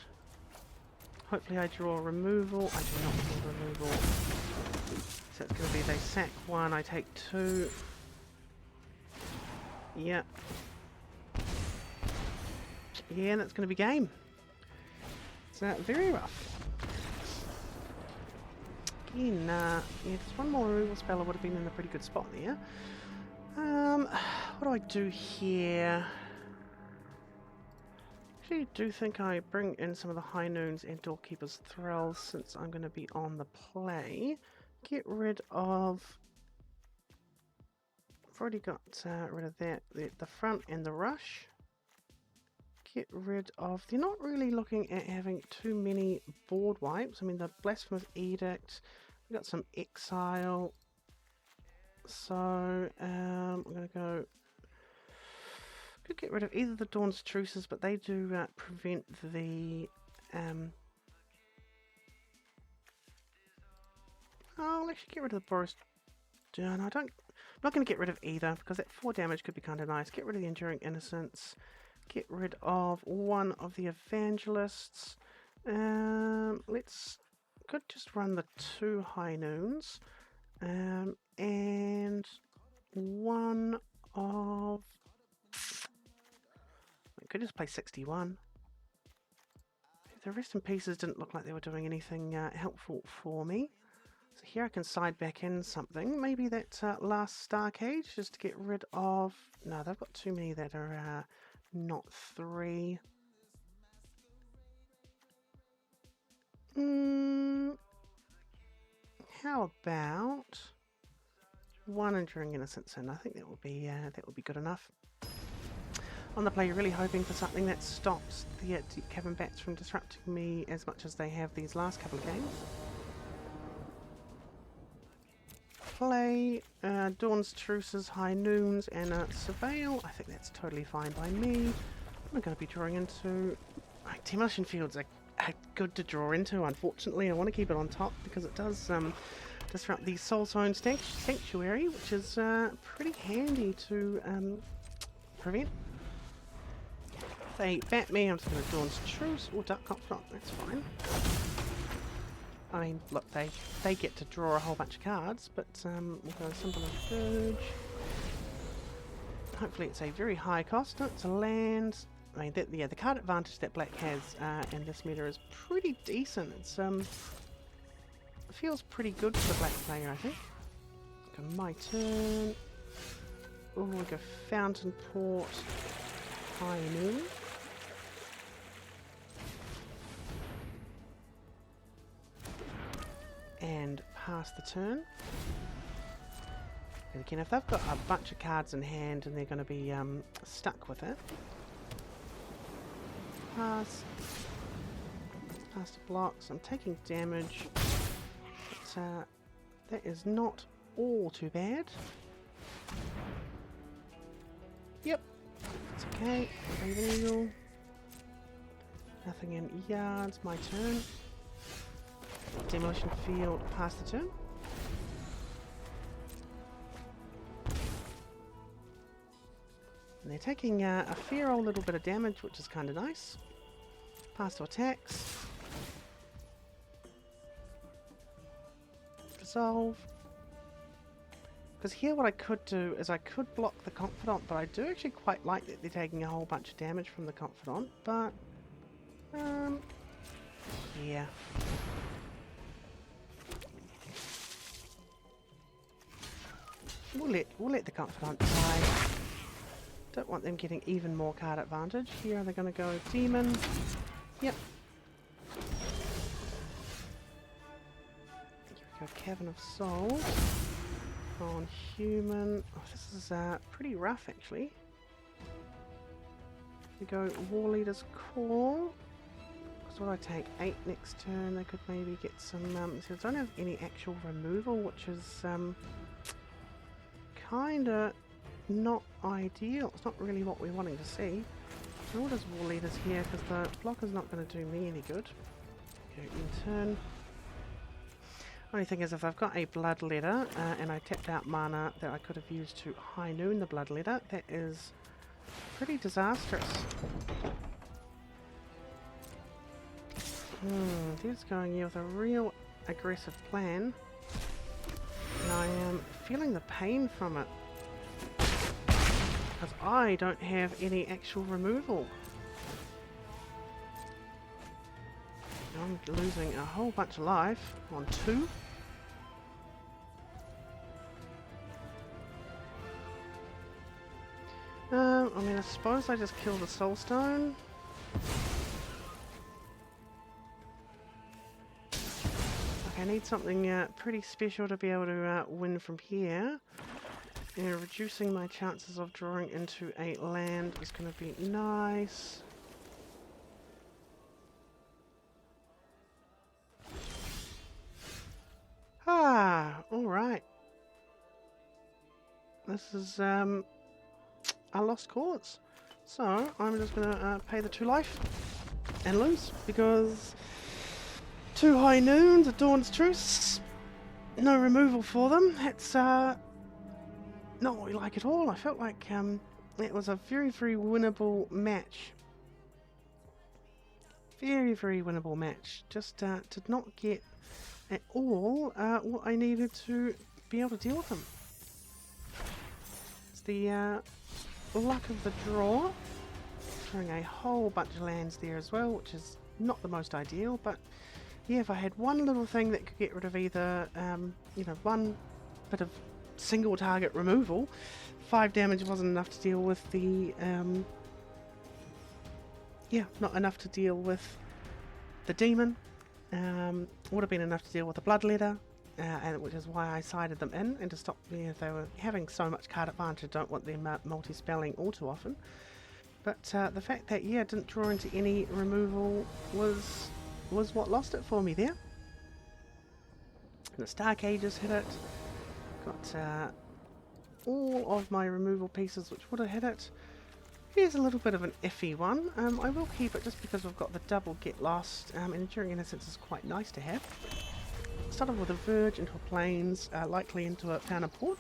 Hopefully I draw removal. I do not draw removal. So it's gonna be they sack 1, I take 2. Yeah. Yeah, that's gonna be game. It's very rough. Again, yeah, just one more removal spell I would have been in a pretty good spot there. What do I do here? Actually, I do think I bring in some of the High Noons and Doorkeeper's Thralls since I'm going to be on the play. Get rid of... I've already got rid of that, the front and the rush. Get rid of... They're not really looking at having too many board wipes. I mean, the Blasphemous Edict, we've got some Exile. So, I'm going to go... Could get rid of either the Dawn's Truces, but they do prevent the... I'll actually get rid of the Boros... No, I don't... I'm not going to get rid of either, because that 4 damage could be kind of nice. Get rid of the Enduring Innocence. Get rid of one of the Evangelists. Could just run the 2 High Noons. And one of... I could just play 61. The rest in pieces didn't look like they were doing anything helpful for me. So here I can side back in something. Maybe that last Star Cage, just to get rid of... No, they've got too many that are not 3. How about... 1 Enduring Innocence, and I think that would be good enough. On the play, really hoping for something that stops the Deep Cavern Bats from disrupting me as much as they have these last couple of games. Play Dawn's Truces, High Noons, and Surveil. I think that's totally fine by me. I'm going to be drawing into... Demolition Fields are good to draw into, unfortunately. I want to keep it on top because it does disrupt the Soulstone Sanctuary, which is pretty handy to prevent. They bat me, I'm just going to Dawn's Truce or Duck Confront, that's fine. I mean, look, they get to draw a whole bunch of cards, but we'll go Symbol of Verge. Hopefully it's a very high cost. No, it's a land. I mean, yeah, the card advantage that black has in this meta is pretty decent. It's it feels pretty good for the black player, I think. Go my turn. Oh, we go Fountain Port, High Noon. And pass the turn. And again, if they've got a bunch of cards in hand and they're going to be stuck with it, pass to blocks. I'm taking damage, but that is not all too bad. Yep, it's okay. Illegal. Nothing in yards. My turn. Demolition field. Pass the turn. And they're taking a fair old little bit of damage, which is kind of nice. Pass to attacks. Resolve. Because here what I could do is I could block the Confidant, but I do actually quite like that they're taking a whole bunch of damage from the Confidant, but yeah. We'll let the Confidant die. Don't want them getting even more card advantage. Here they're going to go Demon. Yep. Here we go Cavern of Souls. On Human. Oh, this is pretty rough actually. We go War Leader's Call. Because what I take 8 next turn, they could maybe get some. So I don't have any actual removal, which is kinda not ideal. It's not really what we're wanting to see. So what is War Leaders here? Because the blocker's not going to do me any good. Go in turn. Only thing is, if I've got a Bloodletter and I tapped out mana that I could have used to High Noon the Bloodletter, that is pretty disastrous. He's going here with a real aggressive plan, and I am feeling the pain from it because I don't have any actual removal. I'm losing a whole bunch of life on 2. I mean, I suppose I just kill the Soulstone. Okay, I need something pretty special to be able to win from here. Reducing my chances of drawing into a land is going to be nice. Alright. This is a lost cause. So, I'm just going to pay the 2 life and lose, because 2 High Noons, a Dawn's Truce, no removal for them. That's not what we like at all. I felt like it was a very, very winnable match. Very, very winnable match. Just did not get at all what I needed to be able to deal with them. It's the luck of the draw. Throwing a whole bunch of lands there as well, which is not the most ideal, but yeah, if I had one little thing that could get rid of either, you know, one bit of single target removal, 5 damage wasn't enough to deal with the, yeah, not enough to deal with the demon. Would have been enough to deal with the Bloodletter, and which is why I sided them in, and to stop me if they were having so much card advantage. I don't want them multi-spelling all too often. But the fact that, yeah, didn't draw into any removal was what lost it for me there. And the Stark Ages hit it. Got all of my removal pieces which would have hit it. Here's a little bit of an iffy one. I will keep it just because we've got the double Get Lost, and Enduring Innocence is quite nice to have. Start off with a Verge into a Plains, likely into a Fountain Port.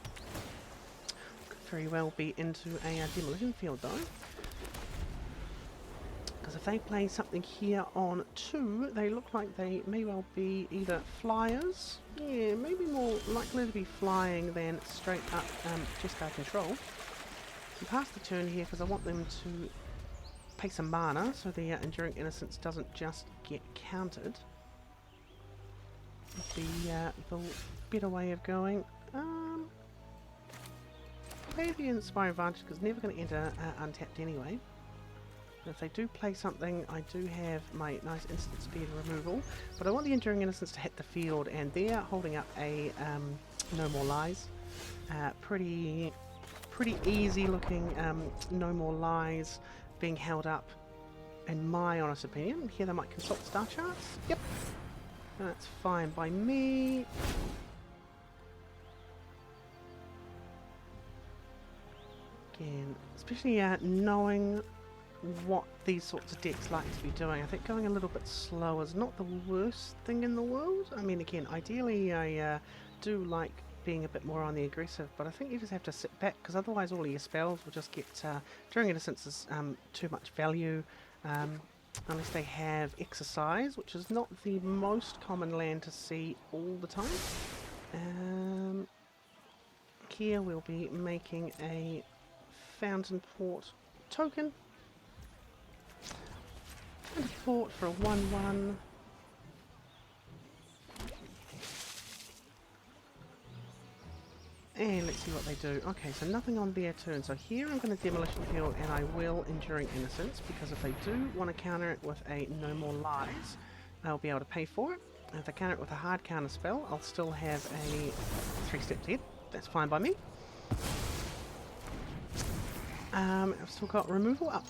Could very well be into a Demolition Field though. Because Because if they play something here on 2, they look like they may well be either flyers. Yeah, maybe more likely to be flying than straight up just our control. And pass the turn here because I want them to pay some mana so the Enduring Innocence doesn't just get countered. The better way of going. Play the Inspire Advantage because it's never going to enter untapped anyway. And if they do play something, I do have my nice instant speed removal, but I want the Enduring Innocence to hit the field, and they're holding up a No More Lies. Pretty easy looking No More Lies being held up, in my honest opinion. Here they might consult star charts. Yep, that's fine by me. Again, especially knowing what these sorts of decks like to be doing, I think going a little bit slow is not the worst thing in the world. I mean, again, ideally I do like being a bit more on the aggressive, but I think you just have to sit back because otherwise all of your spells will just get Enduring Innocence is too much value, unless they have Exercise, which is not the most common land to see all the time. Here we'll be making a Fountain Port token. Fountain Port for a 1/1. And let's see what they do. Okay, so nothing on their turn. So here I'm going to Demolition Field and I will Enduring Innocence, because if they do want to counter it with a No More Lies, I'll be able to pay for it. And if they counter it with a hard counter spell, I'll still have a 3 steps ahead. That's fine by me. I've still got removal up,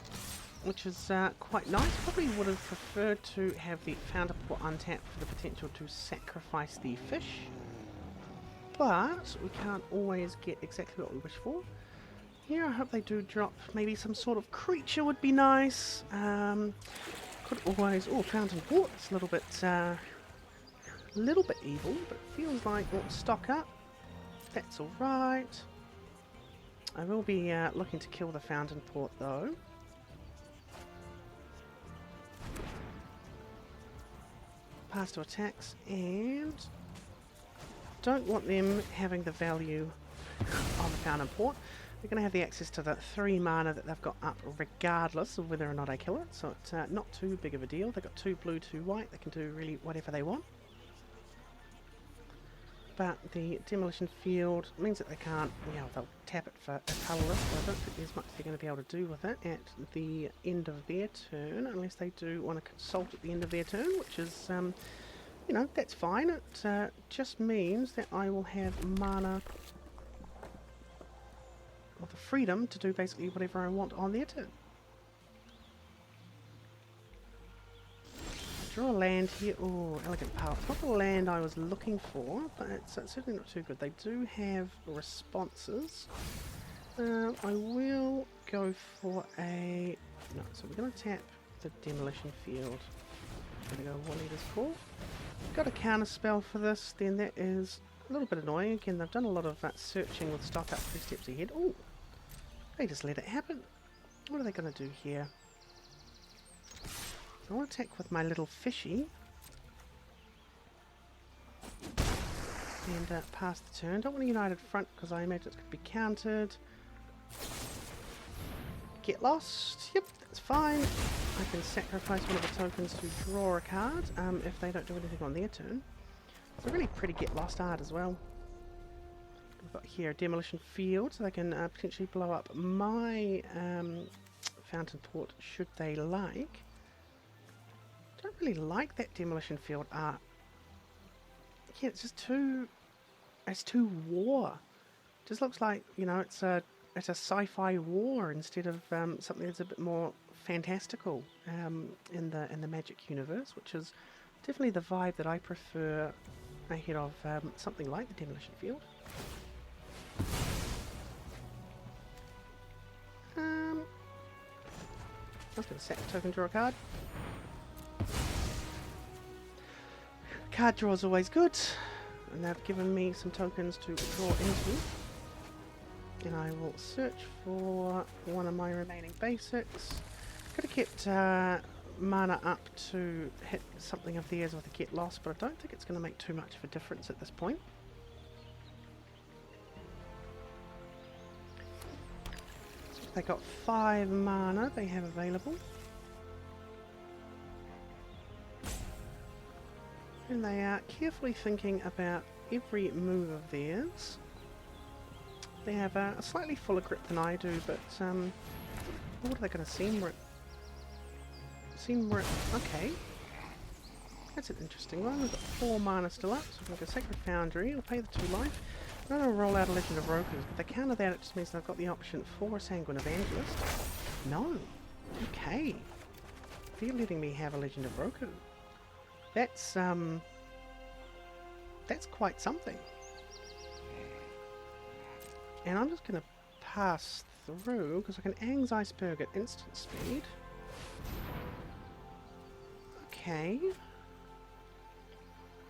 which is quite nice. Probably would have preferred to have the Fountain Port untapped for the potential to sacrifice the fish, but we can't always get exactly what we wish for. Here I hope they do drop maybe some sort of creature would be nice. Could always... oh, Fountain Port, it's a little bit evil, but it feels like we'll stock up. That's alright. I will be looking to kill the Fountain Port though. Pass to attacks, and don't want them having the value of the Fountain Port. They're going to have the access to the 3 mana that they've got up regardless of whether or not I kill it, so it's not too big of a deal. They've got 2 blue, 2 white, they can do really whatever they want. But the Demolition Field means that they can't, you know, they'll tap it for a colourless, but I don't think there's much they're going to be able to do with it at the end of their turn, unless they do want to consult at the end of their turn, which is, you know, that's fine. It just means that I will have mana, or the freedom to do basically whatever I want on their turn. Draw a land here. Oh, Elegant Power. It's not the land I was looking for, but it's certainly not too good. They do have responses. I will go for a... no, so we're going to tap the Demolition Field. I'm going to go 1 Leader's Call. Got a counter spell for this, then that is a little bit annoying. Again, they've done a lot of searching with stock up 3 steps ahead. Oh, they just let it happen. What are they going to do here? I want to attack with my little fishy and pass the turn. Don't want a United Front because I imagine it's going to be countered. Get lost. Yep, that's fine. I can sacrifice one of the tokens to draw a card if they don't do anything on their turn. It's a really pretty get lost art as well. We've got here a Demolition Field, so they can potentially blow up my Fountain Port should they like. I don't really like that Demolition Field art. Yeah, it's just too... it's too war. It just looks like, you know, it's a sci-fi war instead of something that's a bit more fantastical in the Magic universe, which is definitely the vibe that I prefer ahead of something like the Demolition Field. I was going to sack a token, draw a card. Card draw is always good, and they've given me some tokens to draw into. And I will search for one of my remaining basics. Could have kept mana up to hit something of theirs with a get lost, but I don't think it's going to make too much of a difference at this point. So they got 5 mana they have available. And they are carefully thinking about every move of theirs. They have a slightly fuller grip than I do, but what are they going to seem rip? Okay. That's an interesting one. We've got 4 mana still up, so we've got Sacred Foundry. We'll pay the 2 life. I'm going to roll out a Legend of Roku, but they counter that, it just means they've got the option for a Sanguine Evangelist. No. Okay. They're letting me have a Legend of Roku. That's quite something. And I'm just going to pass through, because I can Aang's Iceberg at instant speed. Okay.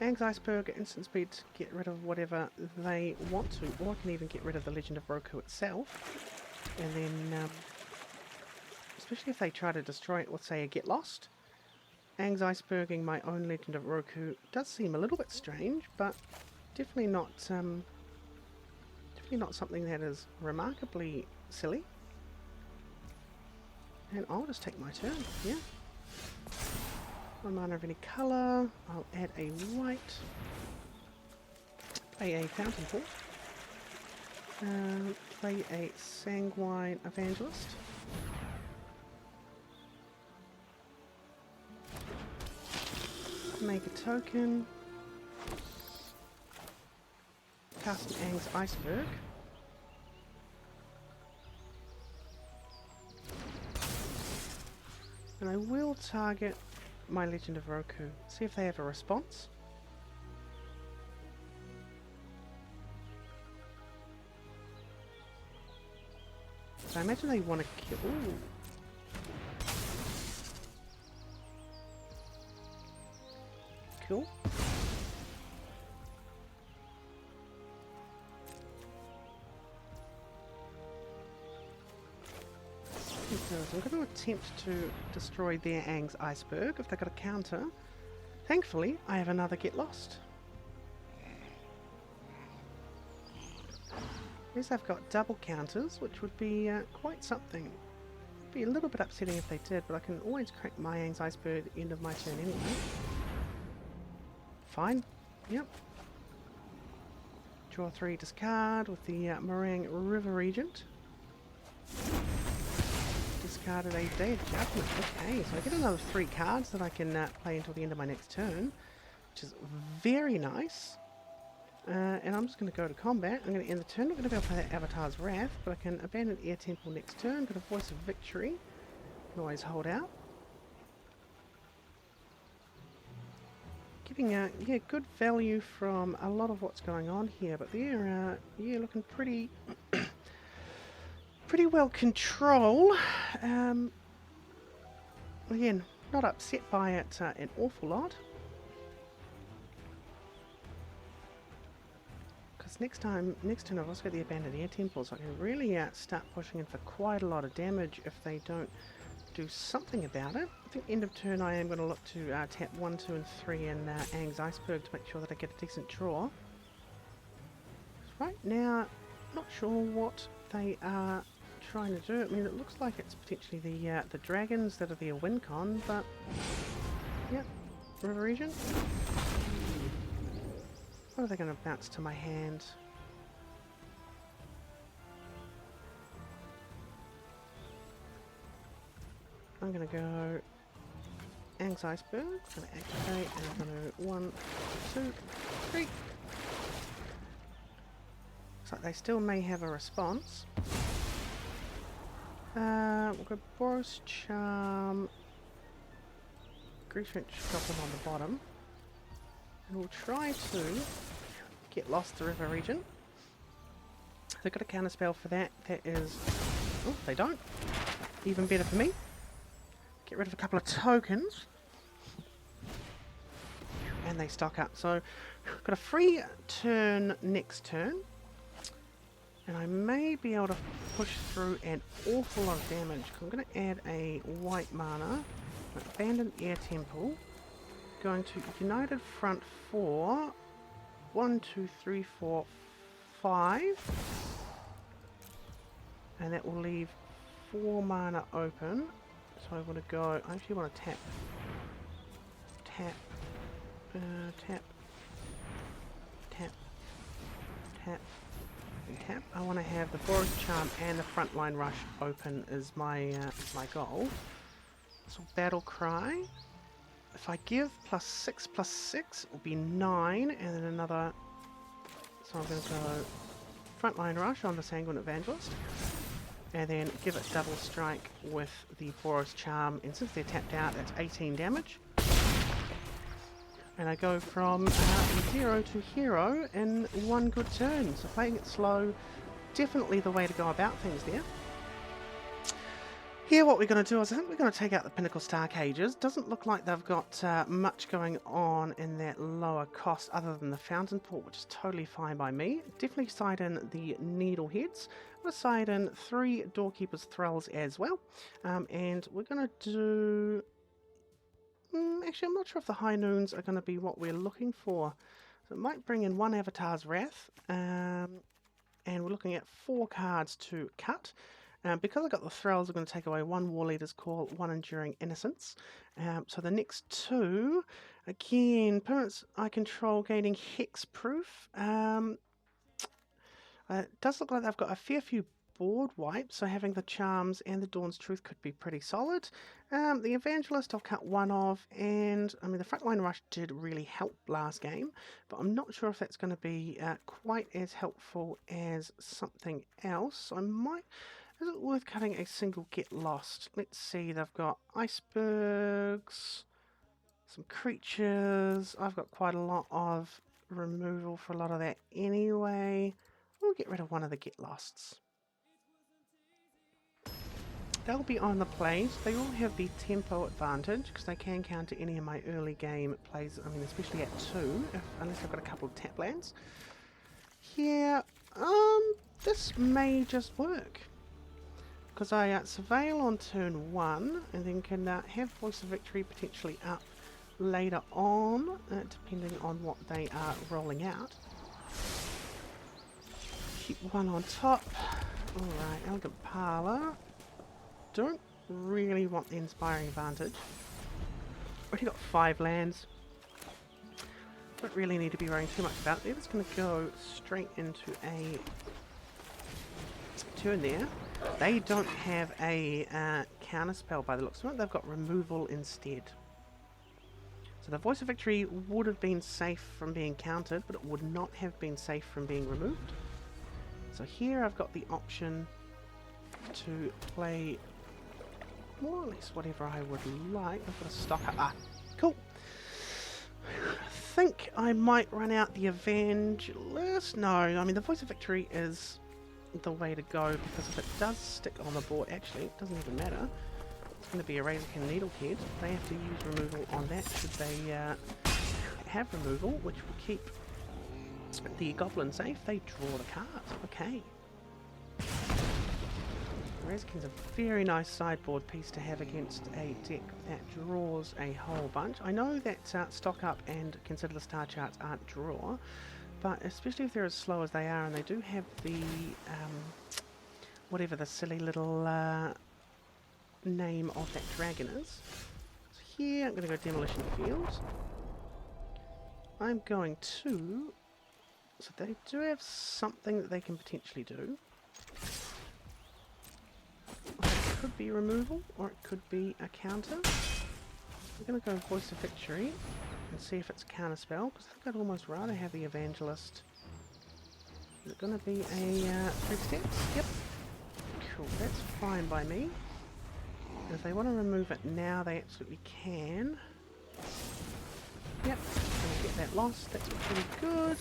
Aang's Iceberg at instant speed to get rid of whatever they want to, or I can even get rid of the Legend of Roku itself. And then, especially if they try to destroy it with, say, a Get Lost. Aang's Iceberging my own Legend of Roku does seem a little bit strange, but definitely not something that is remarkably silly. And I'll just take my turn, yeah. 1 mana of any colour. I'll add a white. Play a Fountain Port. Play a Sanguine Evangelist. Make a token. Cast Aang's Iceberg. And I will target my Legend of Roku. See if they have a response. So I imagine they want to kill. Ooh. Cool. I'm going to attempt to destroy their Aang's Iceberg if they've got a counter. Thankfully, I have another Get Lost. Yes, I've got double counters, which would be quite something. It'd be a little bit upsetting if they did, but I can always crack my Aang's Iceberg at the end of my turn anyway. Fine. Yep. Draw 3, discard with the Morang River Regent. Discarded a Day of Judgment. Okay, so I get another 3 cards that I can play until the end of my next turn, which is very nice. And I'm just going to go to combat. I'm going to end the turn. I'm not going to be able to play that Avatar's Wrath, but I can abandon Air Temple next turn. Got a Voice of Victory. Can always hold out. Getting yeah, good value from a lot of what's going on here, but they're yeah, looking pretty pretty well controlled. Again, not upset by it an awful lot, because next turn I've also got the abandoned Air Temple, so I can really start pushing in for quite a lot of damage if they don't do something about it. I think end of turn I am going to look to tap 1, 2 and 3 in Aang's Iceberg to make sure that I get a decent draw. Right now, not sure what they are trying to do. I mean, it looks like it's potentially the dragons that are their win con, but yeah, River Regent. What are they going to bounce to my hand? I'm going to go Aang's Iceberg. I'm going to activate, and I'm going to 1, 2, 3. Looks like they still may have a response. We'll go Boros Charm, Grease Wrench Goblin on the bottom, and we'll try to get lost the River Regent. They've got a counter spell for that. That is, oh, they don't. Even better for me. Get rid of a couple of tokens. And they stock up. So, got a free turn next turn. And I may be able to push through an awful lot of damage. I'm going to add a white mana. Abandoned Air Temple. Going to United Front 4. 1, 2, 3, 4, 5. And that will leave 4 mana open. So I want to go... I actually want to tap. Tap. Tap. Tap. Tap. And tap. I want to have the Boros Charm and the Frontline Rush open is my goal. So Battle Cry. If I give +6 +6, it will be 9, and then another... So I'm going to go Frontline Rush on the Sanguine Evangelist. And then give it double strike with the Boros Charm, and since they're tapped out, that's 18 damage. And I go from 0 to hero in 1 good turn. So playing it slow, definitely the way to go about things there. Here what we're going to do is I think we're going to take out the Pinnacle Star Cages. Doesn't look like they've got much going on in that lower cost other than the Fountain Port, which is totally fine by me. Definitely side in the Needleheads. I'm going to side in 3 Doorkeeper's Thralls as well. And we're going to do... actually, I'm not sure if the High Noons are going to be what we're looking for. So it might bring in 1 Avatar's Wrath. And we're looking at 4 cards to cut. Because I got the Thralls, I'm going to take away 1 War Leader's Call, 1 Enduring Innocence. So the next 2, again, permanents I control gaining Hexproof. It does look like they've got a fair few board wipes, so having the Charms and the Dawn's Truth could be pretty solid. The Evangelist I'll cut 1 of, and I mean the Frontline Rush did really help last game, but I'm not sure if that's going to be quite as helpful as something else. So I might... Is it worth cutting a single Get Lost? Let's see, they've got icebergs, some creatures. I've got quite a lot of removal for a lot of that anyway. We'll get rid of 1 of the Get Losts. They'll be on the plays. They all have the tempo advantage because they can counter any of my early game plays, I mean especially at 2, unless I've got a couple of tap lands. Yeah, this may just work. Because I surveil on turn 1 and then can have Voice of Victory potentially up later on, depending on what they are rolling out. Keep 1 on top. Alright, Elegant Parlour. Don't really want the Inspiring Advantage. Already got 5 lands. Don't really need to be worrying too much about. They're just going to go straight into a turn there. They don't have a counterspell by the looks of it. They've got removal instead. So the Voice of Victory would have been safe from being countered, but it would not have been safe from being removed. So here I've got the option to play more or less whatever I would like. I've got a stock up. Ah, cool. I think I might run out the Evangelist. No, I mean the Voice of Victory is the way to go, because if it does stick on the board, actually it doesn't even matter, it's going to be a Razorkin Needlehead. They have to use removal on that should they have removal, which will keep the Goblin safe. They draw the cards. Okay, Razorkin's a very nice sideboard piece to have against a deck that draws a whole bunch. I know that Stock Up and Consider the Star Charts aren't draw, but especially if they're as slow as they are, and they do have the, whatever the silly little name of that dragon is. So here, I'm going to go Demolition Field. I'm going to... So they do have something that they can potentially do. It could be removal, or it could be a counter. I'm going to go Voice of Victory and see if it's counterspell, because I think I'd almost rather have the Evangelist. Is it going to be a 3 steps? Yep. Cool, that's fine by me. And if they want to remove it now, they absolutely can. Yep, gonna get that lost, that's pretty good.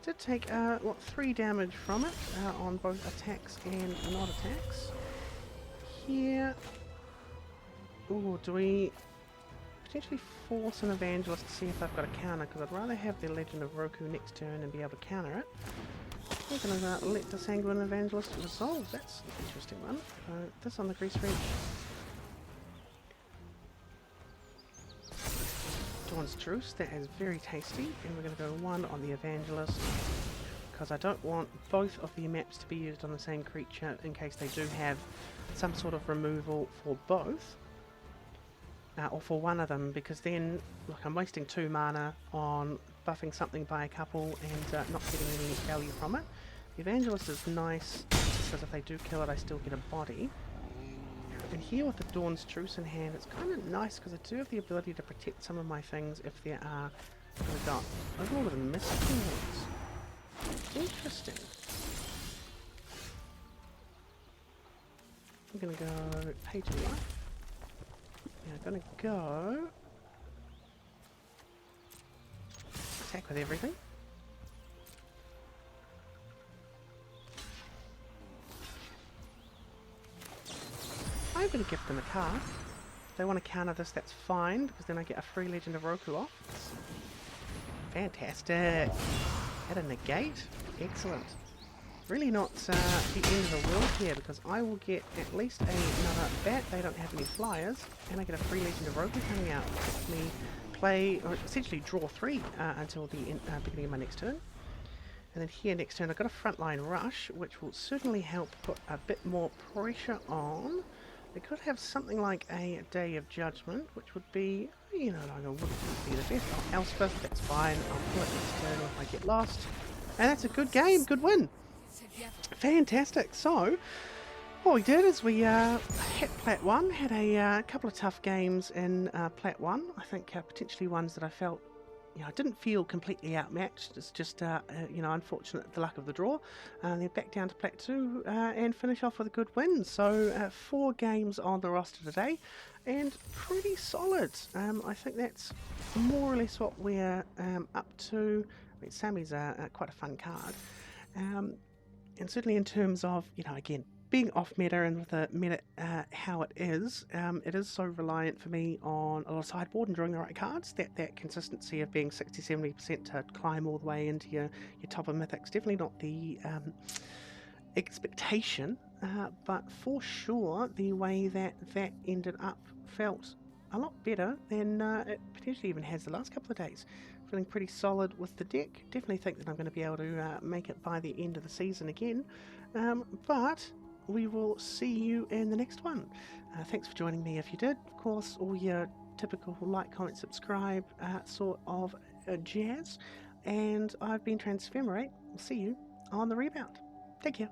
Did take, 3 damage from it, on both attacks and not attacks. Here... Ooh, do we potentially force an Evangelist to see if they've got a counter? Because I'd rather have the Legend of Roku next turn and be able to counter it. We're going to let the Sanguine Evangelist resolve. That's an interesting one. This on the Grease Reach. Dawn's Truce. That is very tasty. And we're going to go 1 on the Evangelist, because I don't want both of the maps to be used on the same creature in case they do have some sort of removal for both. Or for one of them, because then, look, I'm wasting 2 mana on buffing something by a couple and not getting any value from it. The Evangelist is nice, because if they do kill it, I still get a body. And here with the Dawn's Truce in hand, it's kind of nice, because I do have the ability to protect some of my things if there are... We've got Overlord and Mythic. Interesting. I'm going to go Page of Life. Yeah, I'm gonna go attack with everything. I'm gonna give them a card. If they want to counter this, that's fine, because then I get a free Legend of Roku off. Fantastic! At a negate? Excellent. Really not the end of the world here, because I will get at least another bat. They don't have any flyers, and I get a free Legend of Roku coming out. Let me play, or essentially draw 3 until the beginning of my next turn. And then here next turn I've got a frontline rush, which will certainly help put a bit more pressure on. They could have something like a Day of Judgment, which would be, you know, I wouldn't be the best. Elspeth, that's fine. I'll pull it next turn if I get lost. And that's a good game, good win. Fantastic. So, what we did is we hit Plat 1, had a couple of tough games in Plat 1. I think potentially ones that I felt, you know, I didn't feel completely outmatched. It's just, you know, unfortunate, the luck of the draw. Then back down to Plat 2 and finish off with a good win. So, 4 games on the roster today, and pretty solid. I think that's more or less what we're up to. I mean, Sammy's quite a fun card. And certainly in terms of, you know, again, being off meta and with the meta how it is so reliant for me on a lot of sideboard and drawing the right cards. That consistency of being 60-70% to climb all the way into your top of Mythic's definitely not the expectation, but for sure the way that ended up felt a lot better than it potentially even has the last couple of days. Feeling pretty solid with the deck. Definitely think that I'm going to be able to make it by the end of the season again. But we will see you in the next one. Thanks for joining me if you did. Of course, all your typical like, comment, subscribe sort of jazz. And I've been Transfemerate. We'll see you on the rebound. Take care.